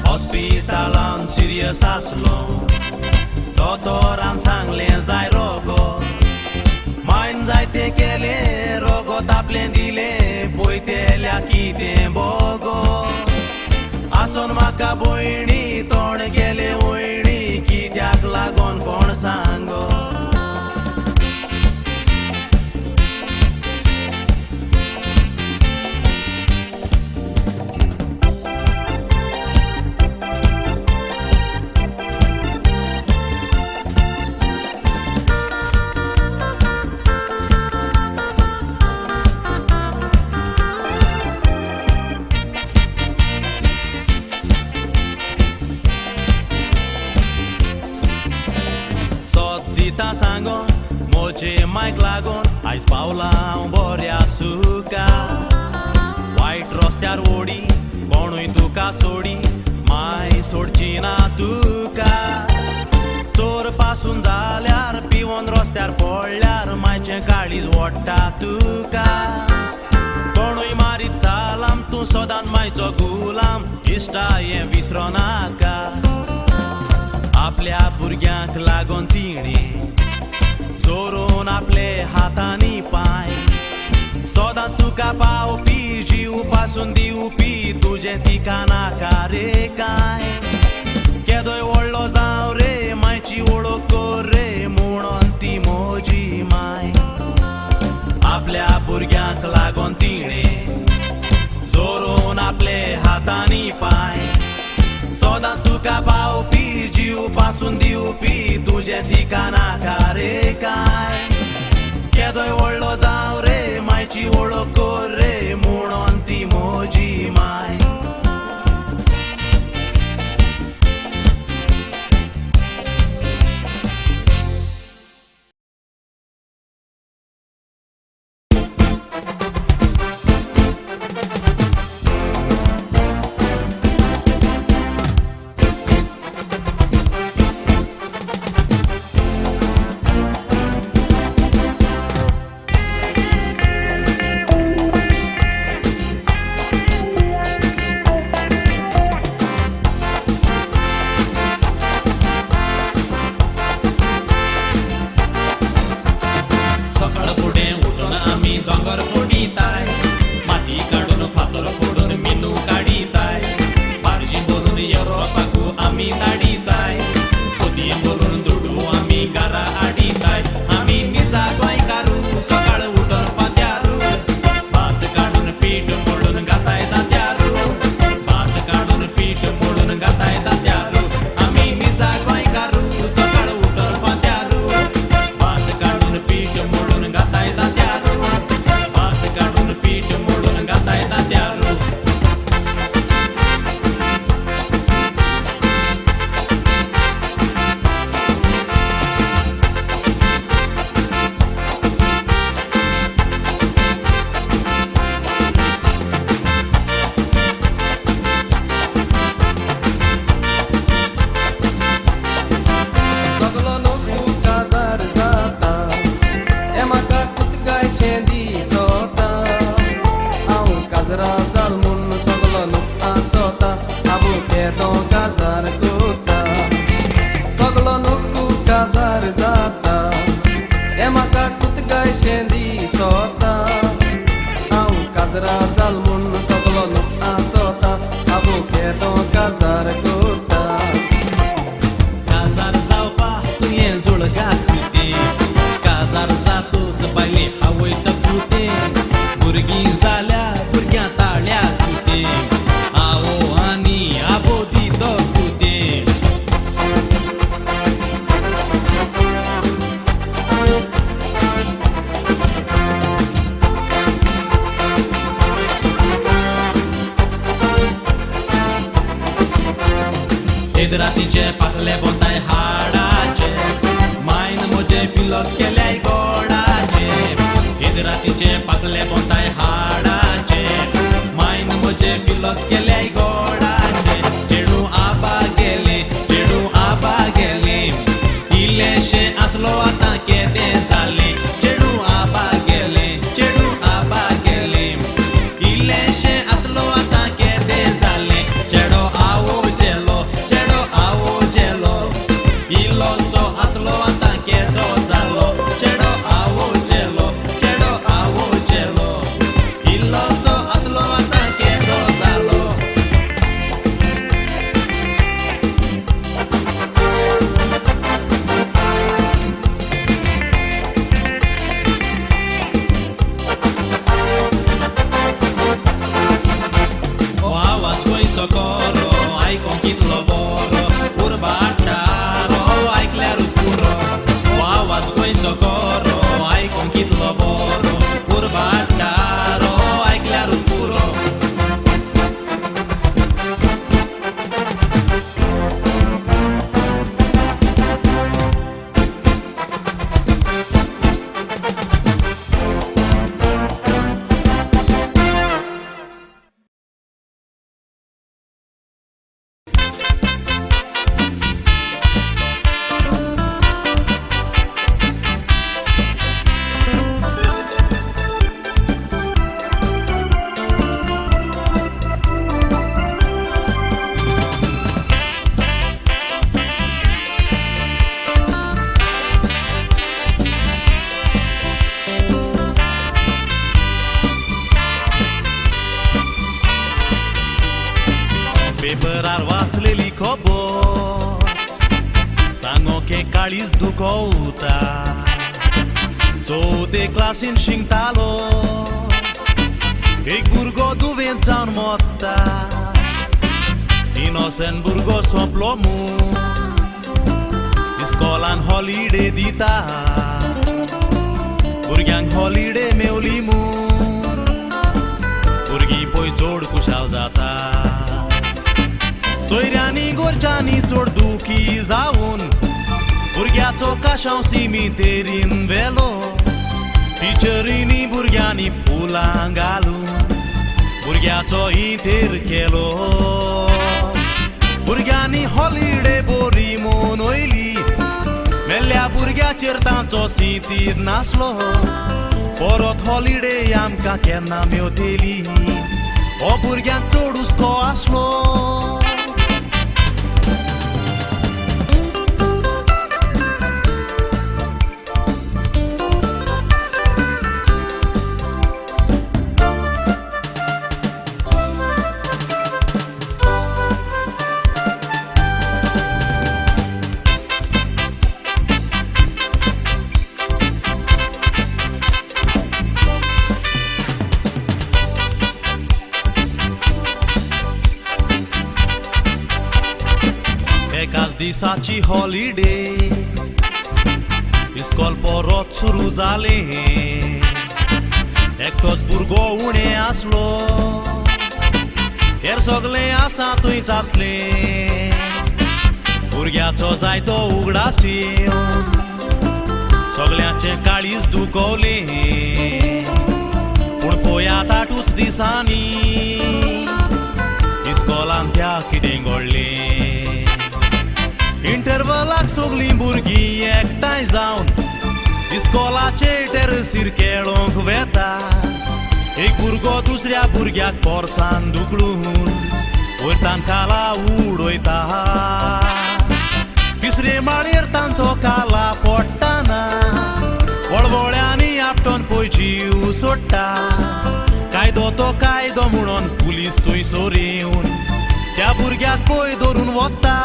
हॉस्पिटलान सिरियस आसलो दोतोरान सांगलें जाय रोगो मायन जायतें केलें रोगो तापलें दिलें पयतेल्या कितें बोगो आसोन म्हाका भयणी तोंड केलें वयणी कित्याक लागोन कोण सांगो दिता सांगोन मोचे मायक लागोन आयज पावलां हांव बऱ्या सुका वायट रस्त्यार ओडी कोणूय तुका सोडी माय सोडची ना तुका चोर पासून जाल्यार पिवोन रस्त्यार पडल्यार मायचें काळीज ओडटा तुका कोणूय मारीत सालाम तूं सदांच मायचो गुलाम इश्टा हें विसरो नाका आपल्या भुरग्यांक लागून तिणे जोरून आपले हातांनी पाय सदांच तुका पावपी जीव पासून दिवपी तुझे तिका नाका रे काय केदोय व्हडलो जावं रे मायची वळख कर रे म्हणून ती म्हजी माय आपल्या भुरग्यांक लागून तिणे जोरून आपले हातांनी पाय सदांच तुका पावपी जीव पासून दिवपी तुझे तिका नाका रे काय केदोय व्हडलो जावं रे मायची वळख कर रे म्हणून ती म्हजी माय सकाळ फुडें उठून आमी दोंगर फोडिताय माती काडून फातर फोडून मिनू काडिताय पारजी भरून येवपाकू आमी धाडिताय पोतये भरून दुडू आमी घरा हाडिताय आमी निजा गोंयकारू सकाळ उठून फात्यारू भात काडून पीठ मोडून घाताय दात्यारू भात काडून पीठ मोडून घाताय दात्यारू आमी निजा गोंयकारू सकाळ उठून फात्यारू भात काडून पीठ मोडून घाताय दात्यारू भात काडून पीठ मोडून घाताय दात्यारू सगलो नको काजार जाता हे म्हाका कुतगायशें दिसता हांव काजरा जाल म्हूण सगलो नको आसोता आबू केदो काजार कोता सगलो नको काजार जाता हे म्हाका कुतगायशें दिसता हांव काजरा जाल म्हूण सगलो नको आसोता आबू केदो काजार कोता काजार जावपा तुवें जुळगाक कुते काजार जातूच बायले हावयता कुते भुरगीं जाल्यार भुरग्यां ताळ्या कुते आवो आनी आबो दितो कुते रातीचे पाकले बोताय हाडाचे मायन म्हजे फिलोस केल्याय गोडाचे रातीचे पाकले बोताय हाडाचे मायन म्हजे फिलोस केल्याय गोडाचे चेडू आबा गेले इल्लेशे आसलो आतां केदें जालें चेडू आबा गेले इल्लेशे आसलो आतां केदें जालें चेडो आवो जेलो इल्लोसो आसलो आतां केदो जालो चेडो आवो जेलो इल्लोसो आसलो आतां केदो जालो o आवाज गोंयचो कोरो आयकोंक कितलो बरो उर्बाटारो आयकल्यारूच बरोबर सांगो के काळीज दुखवता चवथे क्लासीन शिंकतालो एक भुरगो दुवेंत जावन मोत्ता इनोसेंट भुरगो सोंपलो मूं इस्कॉलान हॉलिडे दिता भुरग्यांक हॉलिडे मेवली मूं भुरगीं पळय चड कुशाल जाता सोयऱ्यांनी गोरच्यांनी चड दुखी जावन भुरग्याचो काशांव सिमितेरीन व्हेलो टिचरींनी भुरग्यांनी फुलां घालून भुरग्याचो इथेर केलो भुरग्यांनी हॉलिडे बरी म्हूण वयली मेल्ल्या भुरग्याचेर तांचो सितीर नासलो परत हॉलिडे आमकां केन्ना मेवतली हो भुरग्यांक चड हुस्को आसलो एकाच दिसाची हॉलिडे इस्कॉल परत सुरू जालें एकटोच भुरगो उणें आसलो हेर सगळें आसा थंयच आसलें भुरग्याचो जायतो उगडास येवन सगळ्यांचें काळीज दुखवलें पूण पळयात आठूच दिसांनी इस्कॉलान त्या कितें घडलें इंटरवलाक सगळीं भुरगीं एकठांय जावन इस्कॉलाचे टेरसीर खेळोंक वेता एक भुरगो दुसऱ्या भुरग्याक पोरसान दुखलून वयतान काला उडयता तिसरे माळयेर तांचो काला पडटाना वळवळ्यांनी आपटोन पळय जीव सोडटा कायदो तो कायदो म्हणून पुलीस थंयसर येवन त्या भुरग्याक पळय धरून वता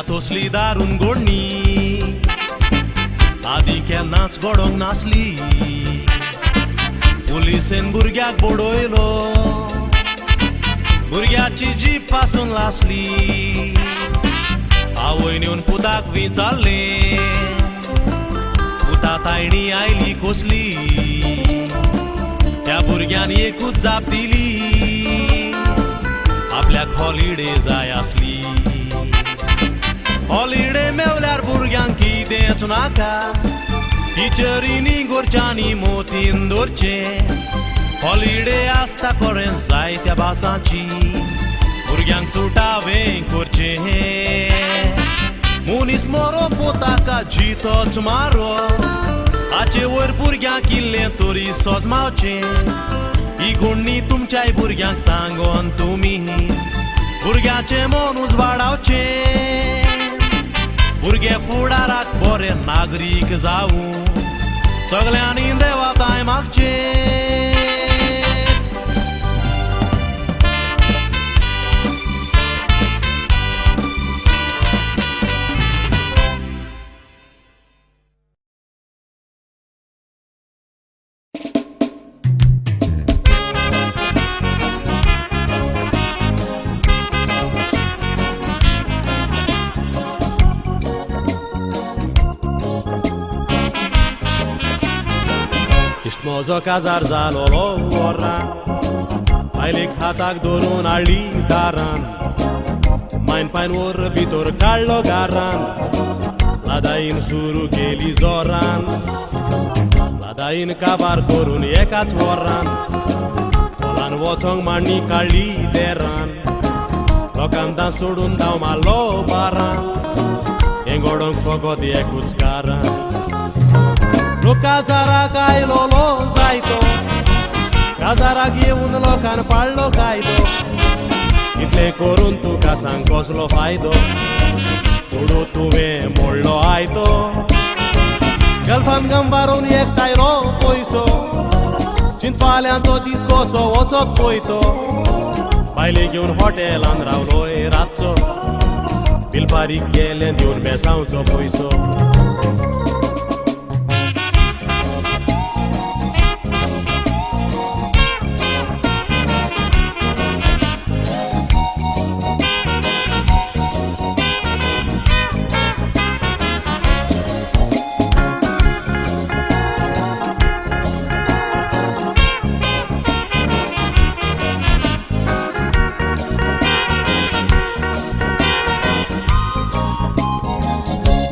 तसली दारून घडणी आदी केन्नाच घडोंक नासली पुलिसेन भुरग्याक बडयलो भुरग्याची जीप पासून लासली आवय नेवन पुताक विचारलें पुता तायणी आयली कसली त्या भुरग्यान एकूच जाप दिली आपल्याक हॉलिडे जाय आसली हॉलिडे मेवल्यार भुरग्यांक कितेंच नाका टिचरींनी गोरच्यांनी मोतीन दवरचे हॉलिडे आसता खरें जायत्या भासांची भुरग्यांक सुटावें करचें मनीस मरो पोताका जितोच मारो हाचे वयर भुरग्यांक इल्लें तरी सोजमावचें ही गुण्णी तुमच्याय भुरग्यांक सांगोन तुमी भुरग्याचें मन उजवाडावचें भुरगे फुडाराक बरे नागरीक जावूं सगळ्यांनी देवाताय मागचें म्हजो काजार जालोलो वरान आयलेक हाताक धरून हाडली दारान मायन पायन वर भितर काडलो गारान लादाईन सुरू केली जोरान लादाईन काबार करून एकाच वरान पोलान वचोंक मांडी काडली देरान लोकांना सोडून धांव मारलो बारां हेंगोडोंक फकत एकूच कारण लोक काजाराक आयलोलो जायतो काजाराक येवन लोकांन पाळलो कायदो इतलें करून तुका सांग कसलो फायदो सोडू तुवें मोडलो आयतो गल्फान गंबारून एकठायलो पयसो चिंतपाल्यांचो दीस कसो वचत पयतो बायले घेवन हॉटेलान रावलोय रातचो बील फारीक केलें दिवन बेसांवचो पयसो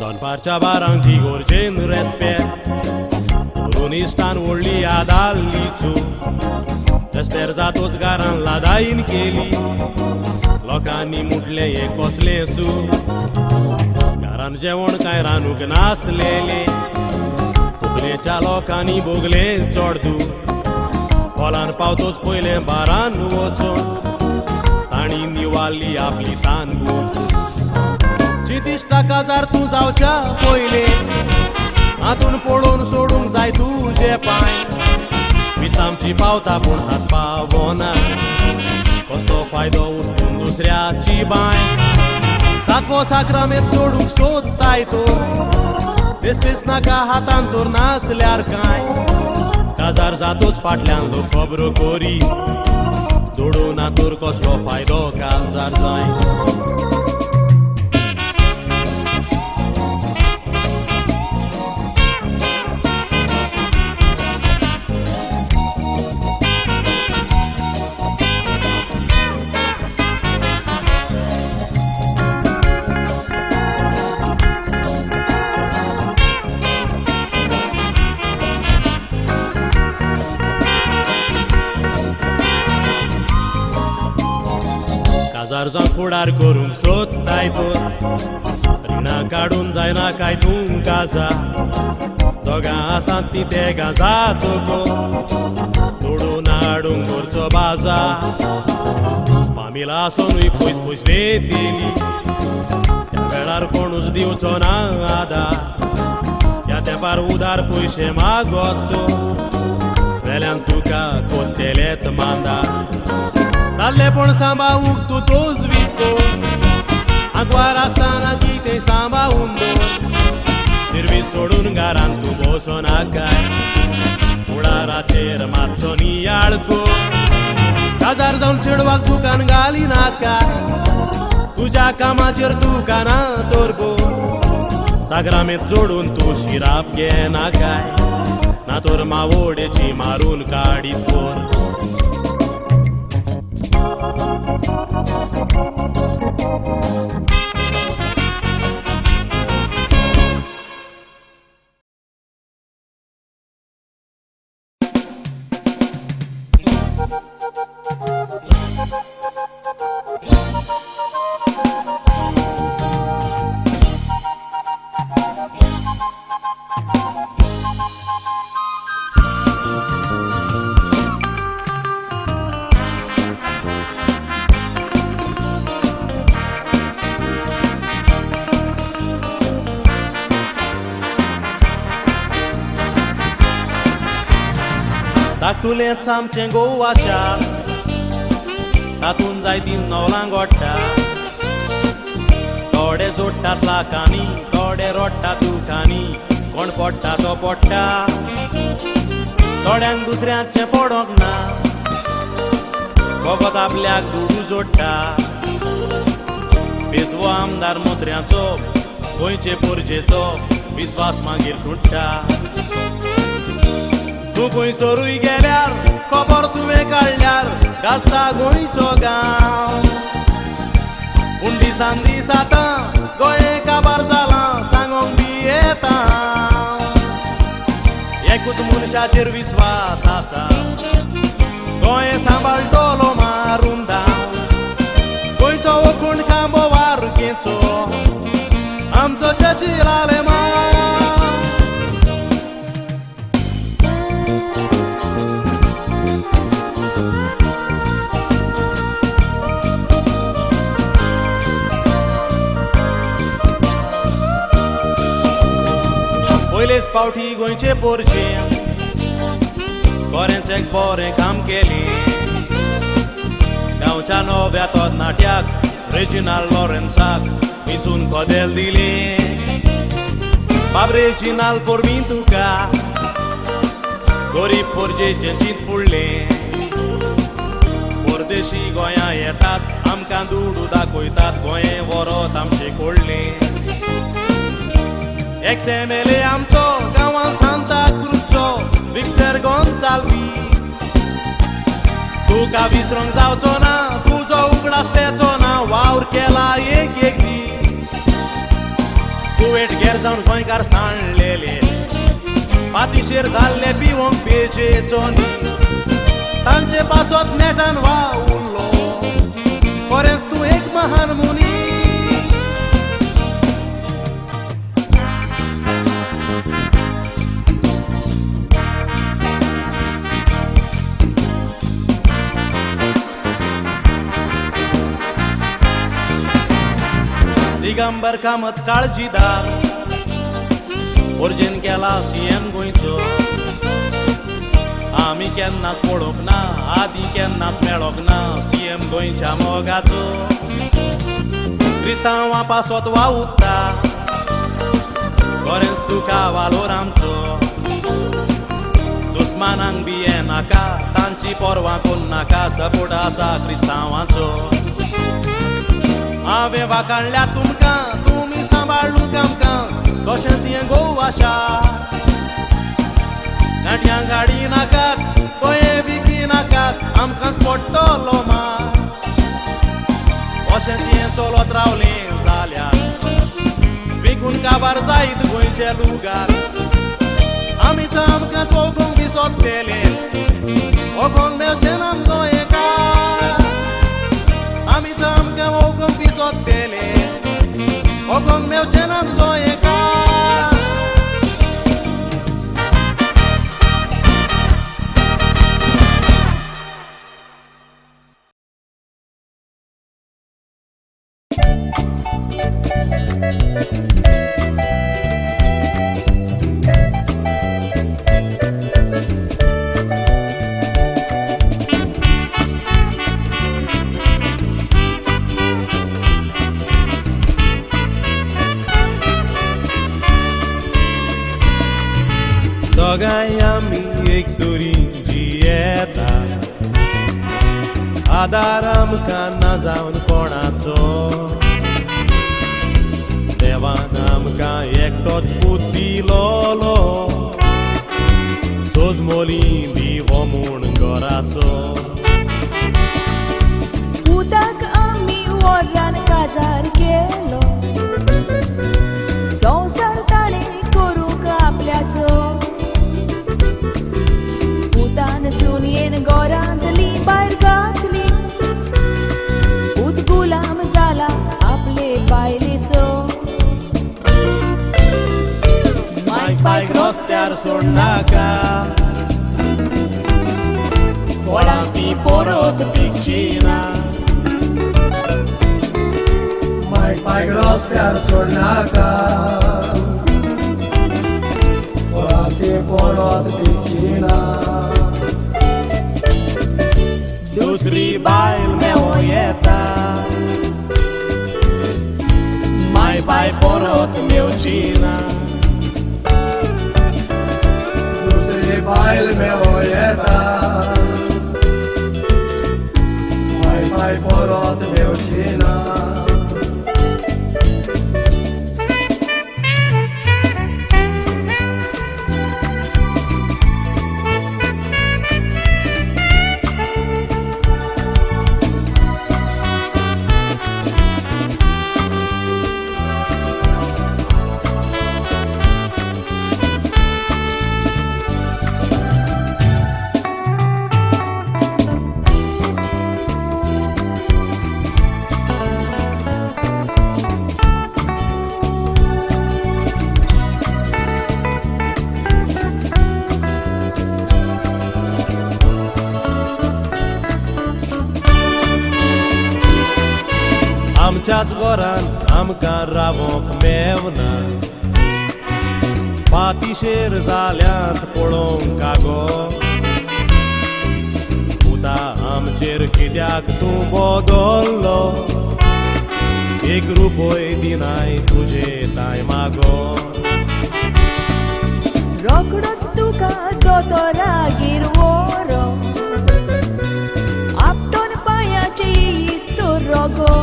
दनपारच्या बारांक ती गोरजेन रेस्पेर करून इश्टान व्हडली आदाल्लीचो रेस्पेर जातोच घरान लादायीन केली लोकांनी मुटले हे कसले सू घरान जेवण काय रांदूंक नासलेले कोंकणीच्या लोकांनी भोगले चड दूर हॉलान पावतोच पयले बारान वचून तांणी निवाळ्ळी आपली तानबूत चिंतिश्टा काजार तूं जावच्या पयले हातून पडून सोडूंक जाय तुजे पांय विसामची पावता पूण हात पावना कसलो फायदो उस्तून दुसऱ्याची बाय सातवो साक्रामेंत जोडूंक सोदताय तो बेस नाका हातान तर नासल्यार कांय काजार जातोच फाटल्यान लोक खबरो कोरी जोडूं ना तर कसलो फायदो काजार जाय काजारजां फुडार करूंक सोदताय तर रिणां काडून जायना काय तूं काजा दोगां आसात ती तेगां जातको तोडून हाडूंक करचो बाजा फामील आसोनूय पयस पयस वेतेली त्या वेळार कोणूच दिवचो ना आदार ह्या तेंपार उदार पयशे मागोत तूं वेल्यान तुका कोत्तेलेत मांदार ताल्ले पण सांबाळूंक तूं तोच विको आंकवार आसतना कितें सांबाळून दवर सर्वीस सोडून घरान तूं बसो नाकाय फुडाराचेर मातसो नियाळ गो काजार जावन चेडवाक दुकान घाली नाकाय तुज्या कामाचेर दुकाना तर गो सागरामेंत जोडून तूं शिराप घे नाकाय ना तर मावोडेची मारून काडीत फोर धाकटुलेंच आमचें गोवा शार तातूंत जायतीं नवलां घोडटा थोडे जोडटात लाखांनी थोडे रोडटात दुखांनी कोण पडटा तो पडटा थोड्यांक दुसऱ्यांचें पडोंक ना फकत आपल्याक दुडू जोडटा पेजवो आमदार मंत्र्याचो गोंयचे पोरजेचो विस्वास मागीर तुटटा तूं खंयसरूय गेल्यार खबर तुवें काडल्यार गाजता गोंयचो गांव पूण दिसान दीस आतां गोंय काबार जालां सांगोंक बी येता एकूच मनशाचेर विस्वास आसा गोंय सांबाळटलो मारून दाव गोंयचो कोण खांबो वारुकेचो आमचो चर्चिल आलेमान पयलेच पावटी गोंयचे पोरचे बरेंच एक बरें काम केलें गांवच्या नव्या तरणाट्याक रेजिनाल्ड लॉरेन्साक विचून कदेल दिलें बाब रेजिनाल्ड पोरबी तुका गरीब पोरचेचें चीत पुडलें परदेशी गोंयां येतात आमकां दुडू दाखयतात गोंय व्हरत आमचें कोडलें XMLA आमचो गांवां सांता क्रुजचो विक्टर गोन्साल्वी तुका विसरूंक जावचो ना तुजो उगडास पेचो ना वावर केला एक दीस कुवेट गेर जावन गोंयकार सांडलेले पातीशेर जाल्ले पिवंक पेजेचो नीस तांचे पासत नेटान वावुरलो खरेंच तूं एक महान मुनीस दिगंबर कामत काळजीदार पर्जेन केला सीएम गोंयचो आमी केन्नाच पळोवंक ना आदी केन्नाच मेळोंक ना सीएम गोंयच्या मोगाचो क्रिस्तांवां पासत वावुरता खरेंच तुका वालोर आमचो दुस्मानांक बी हें नाका तांची परवां कोन्न नाका सपोर्ट आसा क्रिस्तांवांचो हांवें वाखाणल्या तुमकां तुमी सांबाळूंक आमकां कशेंच हें गोवा शार गाडयांक गाडी नाकात गोंये विकी नाकात आमकांच पडटलो मार अशेंच हें चलत रावलें जाल्यार विकून काबार जायत गोंयचे लुगार आमीच आमकांच वळखूंक दिसत पेले वळखूंक मेळचें ना गोंयकार आमीच आमकां वळखूंक दिसत पेले वळखूंक मेळचें ना गोंयकार दोगांय आमी एक सुरींची येता आदार आमकां ना जावन कोणाचो देवान आमकां एकटोच पूत दिलोलो सोजमोली दिवो म्हूण घराचो उदक आमी वरान काजार केलो संवसार ताणें करूंक आपल्याचो उदान सुनयेन गोरांतली भायर घातली उद गुलाम जाला आपले बायलेचो मायक बायक रस्त्यार सोडनाका कोणाक ती परत पिकचिना मायक बायक रस्त्यार सोडनाका कोणाक परत पिकचिना दुसरी बायल मेळो येता माय बाय परत मेवची ना दुसरी बायल मेळो येता माय बाय परत मेळची ना आमच्याच घरान आमकां रावोंक मेवना पातीशेर जाल्यांत पळोवंक कागो पुता आमचेर कित्याक तूं बोदोल्लो एक रुपय दिनाय तुजे ताय मागो रोकडोच तुका दोतोरागेर व्हरो आपटोन पांयाचे तो रोगो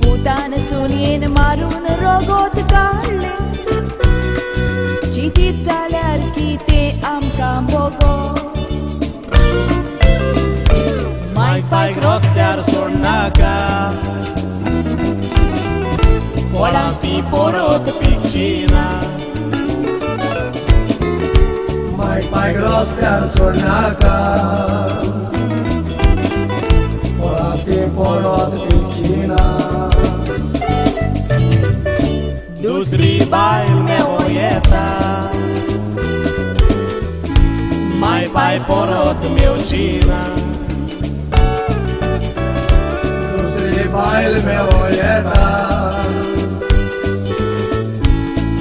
पुतान सुनयेन मारून रोगोत काडले चितीत जाल्यार कितें आमकां बोगो मांय पायक रस्त्यार सोडनाका कोणाक ती परत पिकचिना Mai pai gros per sonaka Poate porot picina दुसरी बायल मेवो येता माय पाय परत मेवचिना Dusri bail me oyeta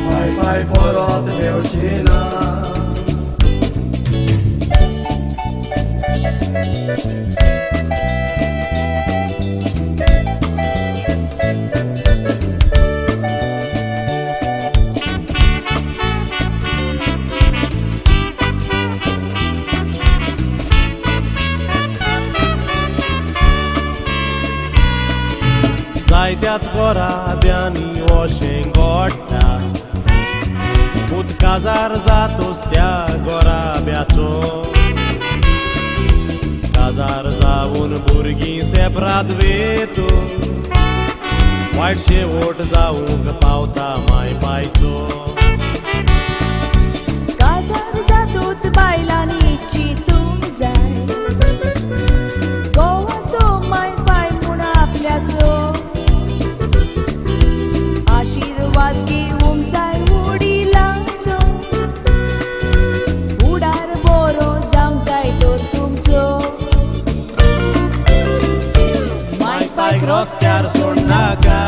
Mai pai porot meucina जायत्याच गोराब्यांनी वॉशें घोडटा पूत काजार जातोच त्या गोराब्याचो काजार जावन भुरगीं सेपराद वेतो वायट शेवट जावंक पावता माय पायचो काजार जातूच बायलांनी चिंतूंक जाय गोवाचो माय पाय म्हूण आपल्याचो आशीर्वाद घेवंक जाय वडिलांचो फुडार बरो जावंक जाय तर तुमचो माय पायक रस्त्यार सोडनाका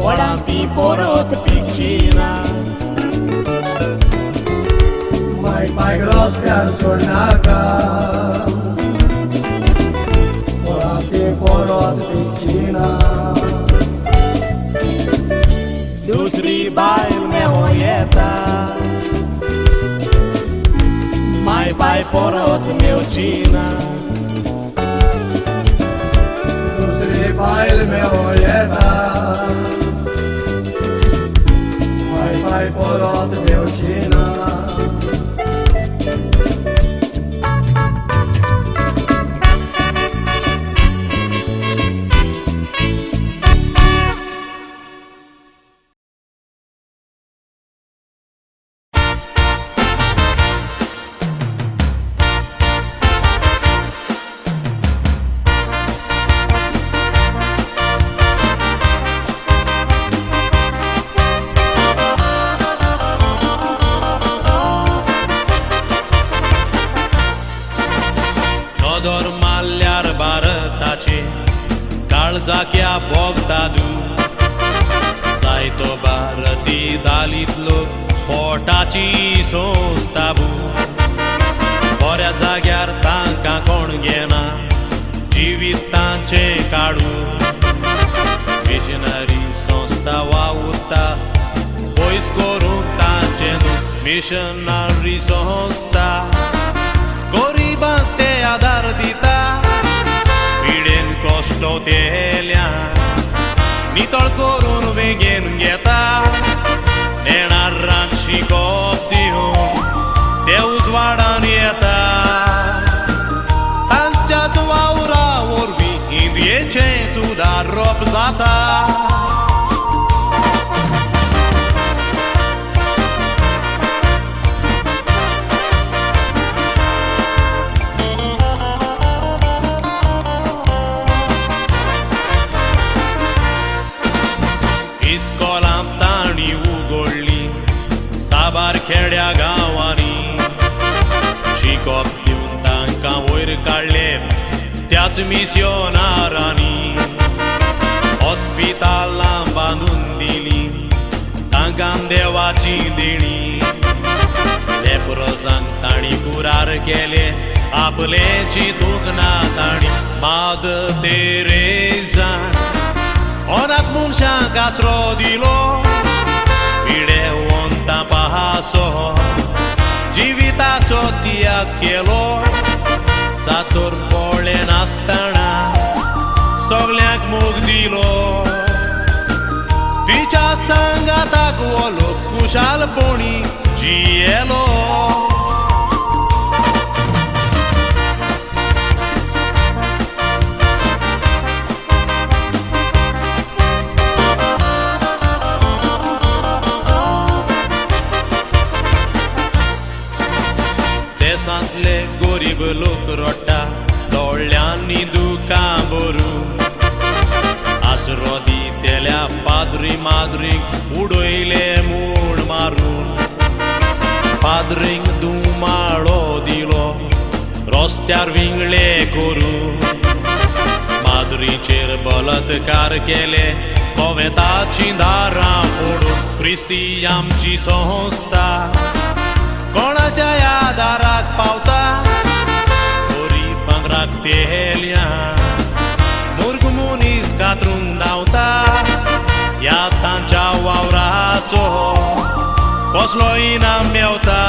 कोणाक ती परत पिकचिना Mai pai gros per sonaka Poate porot picina दुसरी बायल मेवो येता माय पाय परत मेवचिना Dusri bail me oyeta Mai pai porot meucina दोदोर मारल्यार भारताचे काळजाक्या बोगदादू जायतो भारती दालीत लोक पोटाची सोंसताबू बऱ्या जाग्यार तांकां कोण घेना जिवीत तांचे काडू मिशनरी संस्था वावुरता पयस करूंक तांचे मिशनरी संस्था गरिबांक ते आदार दिता पिडेन कश्ट तेल्या नितळ करून वेगेन घेता नेणारांक शिकोप दिवन ते उजवाडान येता तांच्याच वावरा वरवीं हिंदयेचें सुदारप जाता साबार खेड्या गांवांनी शिकोप दिवन तांकां वयर काडले त्याच मिशनारांनी हॉस्पिटलां बांदून दिली तांकां देवाची देणी लेप्रोसांक तांणी कुरार केले आपले चिंतूंक ना तांणी माद तेरेझान अनाथ मनशांक आसरो दिलो पिडेवंतां पासो जिविताचो त्याग केलो चातुर पोळे नासतना सगल्यांक मोग दिलो तिच्या सांगाताक वो लोक कुशालपणी जियेलो देशांतले गरीब लोक रडटा दोळ्यांनी दुकां भरून आसरो दितेल्या पाद्री माद्रीक उडयले मूड मारून पाद्रींक दुमाळो दिलो रस्त्यार विंगळे करून माद्रीचेर बलात्कार केले कोवेताची दारां फोडून क्रिस्ती आमची संस्था कोणाच्या आदाराक पावता गोरी पंगराक तेल्या मुर्ग मुनीस कातरूंक धांवता ह्या तांच्या वावराचो कसलो इनाम मेवता